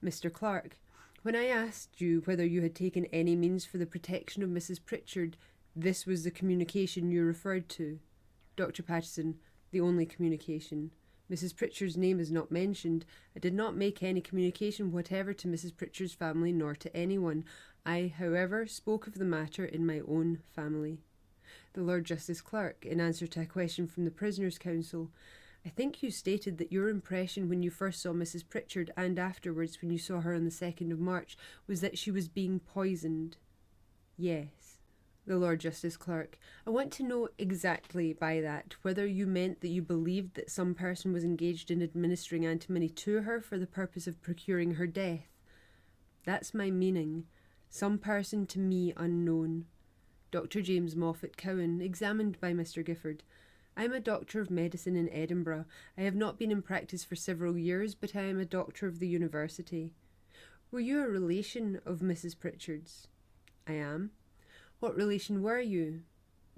[SPEAKER 1] Mr. Clerk, when I asked you whether you had taken any means for the protection of Mrs. Pritchard, this was the communication you referred to. Dr. Patterson, the only communication. Mrs. Pritchard's name is not mentioned. I did not make any communication whatever to Mrs. Pritchard's family nor to anyone. I, however, spoke of the matter in my own family. The Lord Justice Clerk, in answer to a question from the Prisoner's Counsel, I think you stated that your impression when you first saw Mrs. Pritchard and afterwards when you saw her on the 2nd of March was that she was being poisoned. Yes. The Lord Justice Clerk, I want to know exactly by that whether you meant that you believed that some person was engaged in administering antimony to her for the purpose of procuring her death. That's my meaning. Some person to me unknown. Dr. James Moffat Cowan, examined by Mr. Gifford. I am a doctor of medicine in Edinburgh. I have not been in practice for several years, but I am a doctor of the university. Were you a relation of Mrs. Pritchard's? I am. What relation were you?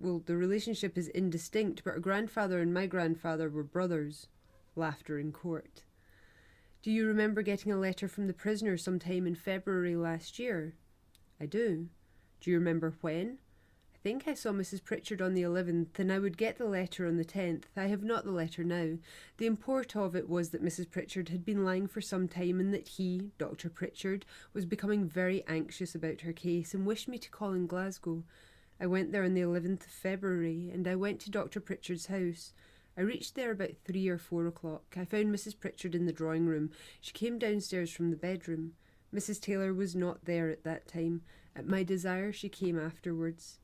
[SPEAKER 1] Well, the relationship is indistinct, but her grandfather and my grandfather were brothers. Laughter in court. Do you remember getting a letter from the prisoner sometime in February last year? I do. Do you remember when? I think I saw Mrs. Pritchard on the 11th, and I would get the letter on the 10th. I have not the letter now. The import of it was that Mrs. Pritchard had been lying for some time, and that he, Dr. Pritchard, was becoming very anxious about her case and wished me to call in Glasgow. I went there on the 11th of February, and I went to Dr. Pritchard's house. I reached there about 3 or 4 o'clock. I found Mrs. Pritchard in the drawing room. She came downstairs from the bedroom. Mrs. Taylor was not there at that time. At my desire, she came afterwards.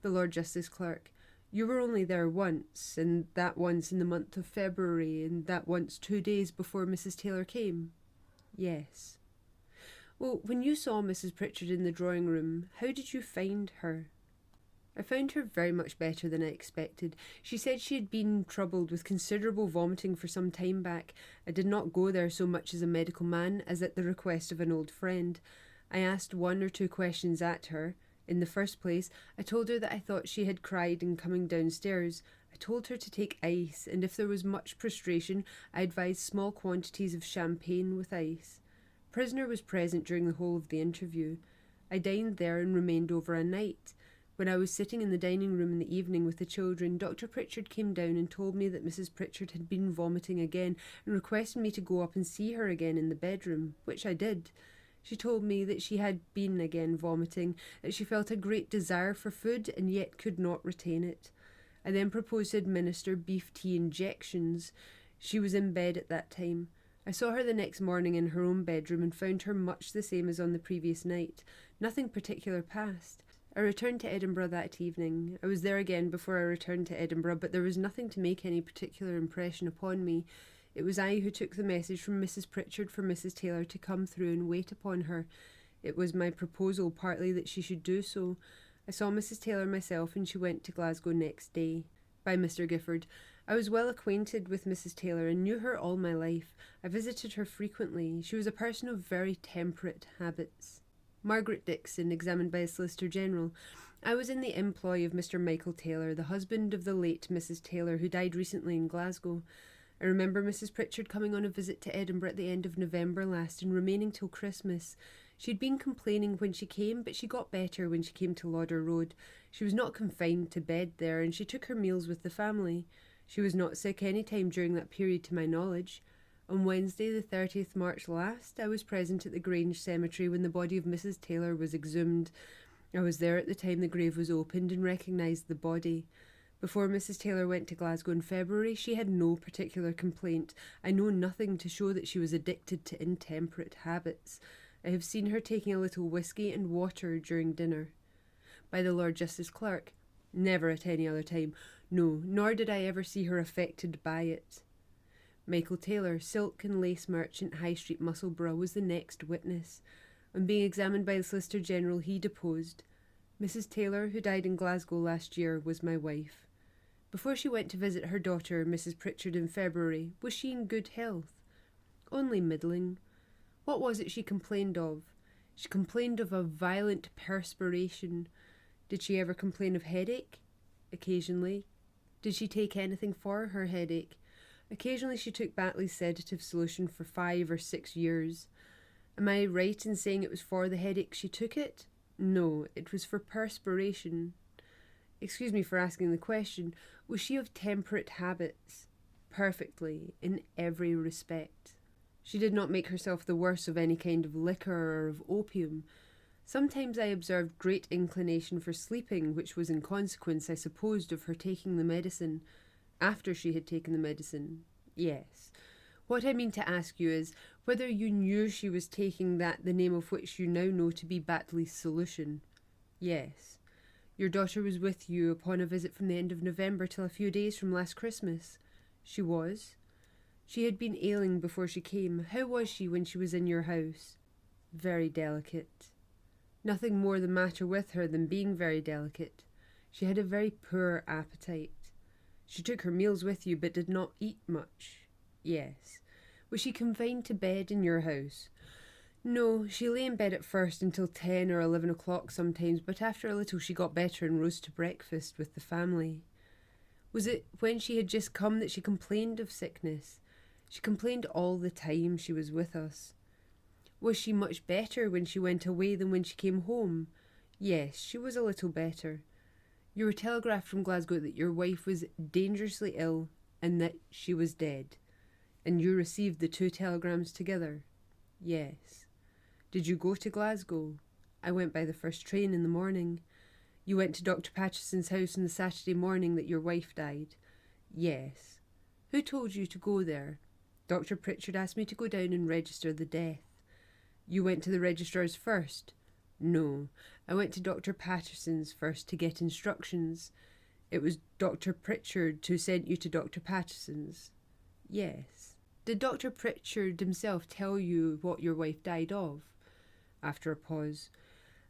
[SPEAKER 1] The Lord Justice Clerk, you were only there once, and that once in the month of February, and that once 2 days before Mrs. Taylor came? Yes. Well, when you saw Mrs. Pritchard in the drawing room, how did you find her? I found her very much better than I expected. She said she had been troubled with considerable vomiting for some time back. I did not go there so much as a medical man as at the request of an old friend. I asked 1 or 2 questions at her. In the first place, I told her that I thought she had cried in coming downstairs. I told her to take ice, and if there was much prostration, I advised small quantities of champagne with ice. Prisoner was present during the whole of the interview. I dined there and remained over a night. When I was sitting in the dining room in the evening with the children, Dr. Pritchard came down and told me that Mrs. Pritchard had been vomiting again and requested me to go up and see her again in the bedroom, which I did. She told me that she had been again vomiting, that she felt a great desire for food and yet could not retain it. I then proposed to administer beef tea injections. She was in bed at that time. I saw her the next morning in her own bedroom and found her much the same as on the previous night. Nothing particular passed. I returned to Edinburgh that evening. I was there again before I returned to Edinburgh, but there was nothing to make any particular impression upon me. It was I who took the message from Mrs. Pritchard for Mrs. Taylor to come through and wait upon her. It was my proposal partly that she should do so. I saw Mrs. Taylor myself, and she went to Glasgow next day. By Mr. Gifford. I was well acquainted with Mrs. Taylor and knew her all my life. I visited her frequently. She was a person of very temperate habits. Margaret Dixon, examined by a Solicitor General. I was in the employ of Mr. Michael Taylor, the husband of the late Mrs. Taylor, who died recently in Glasgow. I remember Mrs. Pritchard coming on a visit to Edinburgh at the end of November last and remaining till Christmas. She'd been complaining when she came, but she got better when she came to Lauder Road. She was not confined to bed there, and she took her meals with the family. She was not sick any time during that period to my knowledge. On Wednesday, the 30th March last, I was present at the Grange Cemetery when the body of Mrs. Taylor was exhumed. I was there at the time the grave was opened and recognised the body. Before Mrs. Taylor went to Glasgow in February, she had no particular complaint. I know nothing to show that she was addicted to intemperate habits. I have seen her taking a little whisky and water during dinner. By the Lord Justice Clerk. Never at any other time. No, nor did I ever see her affected by it. Michael Taylor, silk and lace merchant, High Street, Musselburgh, was the next witness. On being examined by the Solicitor General, he deposed, Mrs. Taylor, who died in Glasgow last year, was my wife. Before she went to visit her daughter, Mrs. Pritchard, in February, was she in good health? Only middling. What was it she complained of? She complained of a violent perspiration. Did she ever complain of headache? Occasionally. Did she take anything for her headache? Occasionally she took Batley's sedative solution for 5 or 6 years. Am I right in saying it was for the headache she took it? No, it was for perspiration. Excuse me for asking the question. Was she of temperate habits? Perfectly, in every respect. She did not make herself the worse of any kind of liquor or of opium. Sometimes I observed great inclination for sleeping, which was in consequence, I supposed, of her taking the medicine. After she had taken the medicine, yes. What I mean to ask you is, whether you knew she was taking that, the name of which you now know to be Batley's solution. Yes. Your daughter was with you upon a visit from the end of November till a few days from last Christmas. She was. She had been ailing before she came. How was she when she was in your house? Very delicate. Nothing more the matter with her than being very delicate. She had a very poor appetite. She took her meals with you, but did not eat much. Yes. Was she confined to bed in your house? No, she lay in bed at first until 10 or 11 o'clock sometimes, but after a little she got better and rose to breakfast with the family. Was it when she had just come that she complained of sickness? She complained all the time she was with us. Was she much better when she went away than when she came home? Yes, she was a little better. You were telegraphed from Glasgow that your wife was dangerously ill and that she was dead. And you received the 2 telegrams together? Yes. Did you go to Glasgow? I went by the first train in the morning. You went to Dr. Patterson's house on the Saturday morning that your wife died? Yes. Who told you to go there? Dr. Pritchard asked me to go down and register the death. You went to the registrar's first? No, I went to Dr. Patterson's first to get instructions. It was Dr. Pritchard who sent you to Dr. Patterson's? Yes. Did Dr. Pritchard himself tell you what your wife died of? After a pause.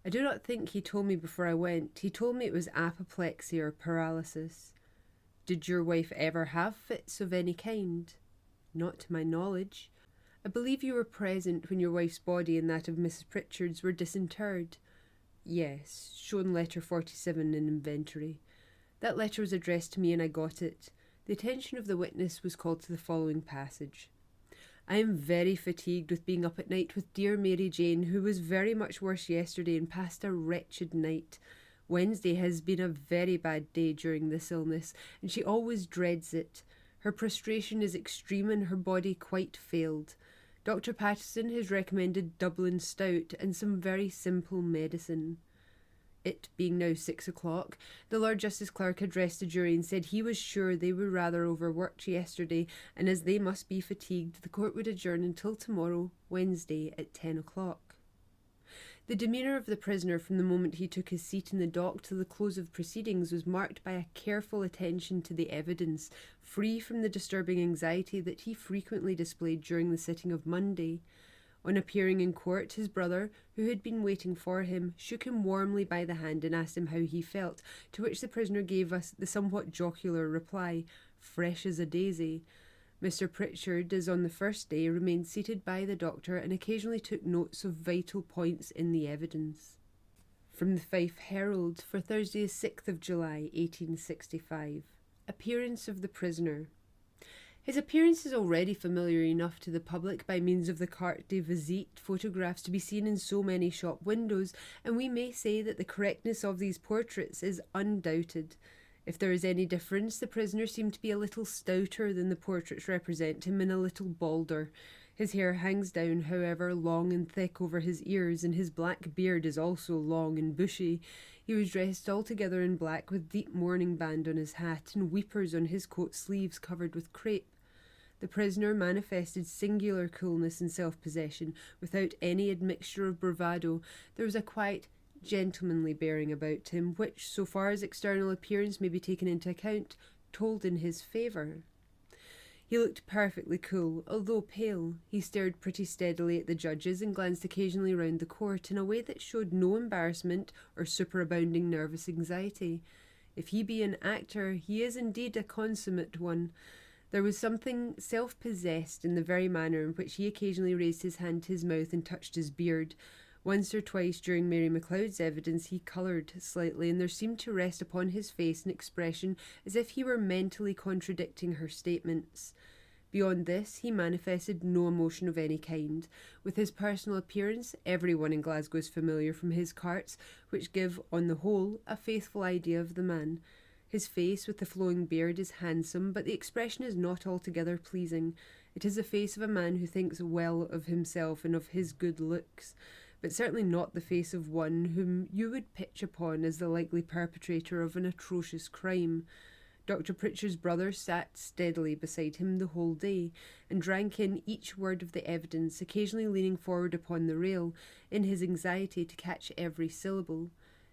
[SPEAKER 1] I do not think he told me before I went. He told me it was apoplexy or paralysis. Did your wife ever have fits of any kind? Not to my knowledge. I believe you were present when your wife's body and that of Mrs. Pritchard's were disinterred. Yes, shown letter 47 in inventory. That letter was addressed to me and I got it. The attention of the witness was called to the following passage. I am very fatigued with being up at night with dear Mary Jane, who was very much worse yesterday and passed a wretched night. Wednesday has been a very bad day during this illness, and she always dreads it. Her prostration is extreme and her body quite failed. Dr. Patterson has recommended Dublin stout and some very simple medicine. It being now 6 o'clock, the Lord Justice Clerk addressed the jury and said he was sure they were rather overworked yesterday, and as they must be fatigued, the court would adjourn until tomorrow, Wednesday, at 10 o'clock. The demeanour of the prisoner from the moment he took his seat in the dock to the close of proceedings was marked by a careful attention to the evidence, free from the disturbing anxiety that he frequently displayed during the sitting of Monday. On appearing in court, his brother, who had been waiting for him, shook him warmly by the hand and asked him how he felt, to which the prisoner gave us the somewhat jocular reply, "Fresh as a daisy." Mr. Pritchard, as on the first day, remained seated by the doctor and occasionally took notes of vital points in the evidence. From the Fife Herald for Thursday, 6th of July, 1865. Appearance of the prisoner. His appearance is already familiar enough to the public by means of the carte de visite photographs to be seen in so many shop windows, and we may say that the correctness of these portraits is undoubted. If there is any difference, the prisoner seemed to be a little stouter than the portraits represent him, and a little balder. His hair hangs down, however, long and thick over his ears, and his black beard is also long and bushy. He was dressed altogether in black, with deep mourning band on his hat, and weepers on his coat sleeves covered with crape. The prisoner manifested singular coolness and self-possession, without any admixture of bravado. There was a quiet, gentlemanly bearing about him, which, so far as external appearance may be taken into account, told in his favour. He looked perfectly cool, although pale. He stared pretty steadily at the judges and glanced occasionally round the court in a way that showed no embarrassment or superabounding nervous anxiety. If he be an actor, he is indeed a consummate one. There was something self-possessed in the very manner in which he occasionally raised his hand to his mouth and touched his beard. Once or twice during Mary MacLeod's evidence he coloured slightly, and there seemed to rest upon his face an expression as if he were mentally contradicting her statements. Beyond this, he manifested no emotion of any kind. With his personal appearance, everyone in Glasgow is familiar from his carts, which give, on the whole, a faithful idea of the man. His face, with the flowing beard, is handsome, but the expression is not altogether pleasing. It is the face of a man who thinks well of himself and of his good looks, but certainly not the face of one whom you would pitch upon as the likely perpetrator of an atrocious crime. Dr. Pritchard's brother sat steadily beside him the whole day, and drank in each word of the evidence, occasionally leaning forward upon the rail, in his anxiety to catch every syllable.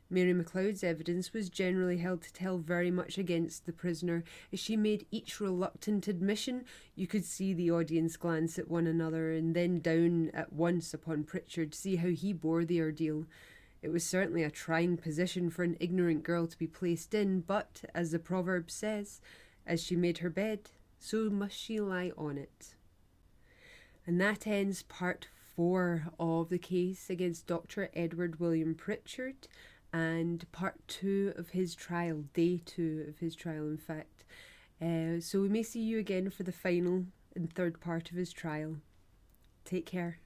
[SPEAKER 1] Mary MacLeod's evidence was generally held to tell very much against the prisoner. As she made each reluctant admission, you could see the audience glance at one another, and then down at once upon Pritchard to see how he bore the ordeal. It was certainly a trying position for an ignorant girl to be placed in, but, as the proverb says, as she made her bed, so must she lie on it. And that ends part 4 of the case against Dr. Edward William Pritchard, and part 2 of his trial, day 2 of his trial, in fact. So we may see you again for the final and third part of his trial. Take care.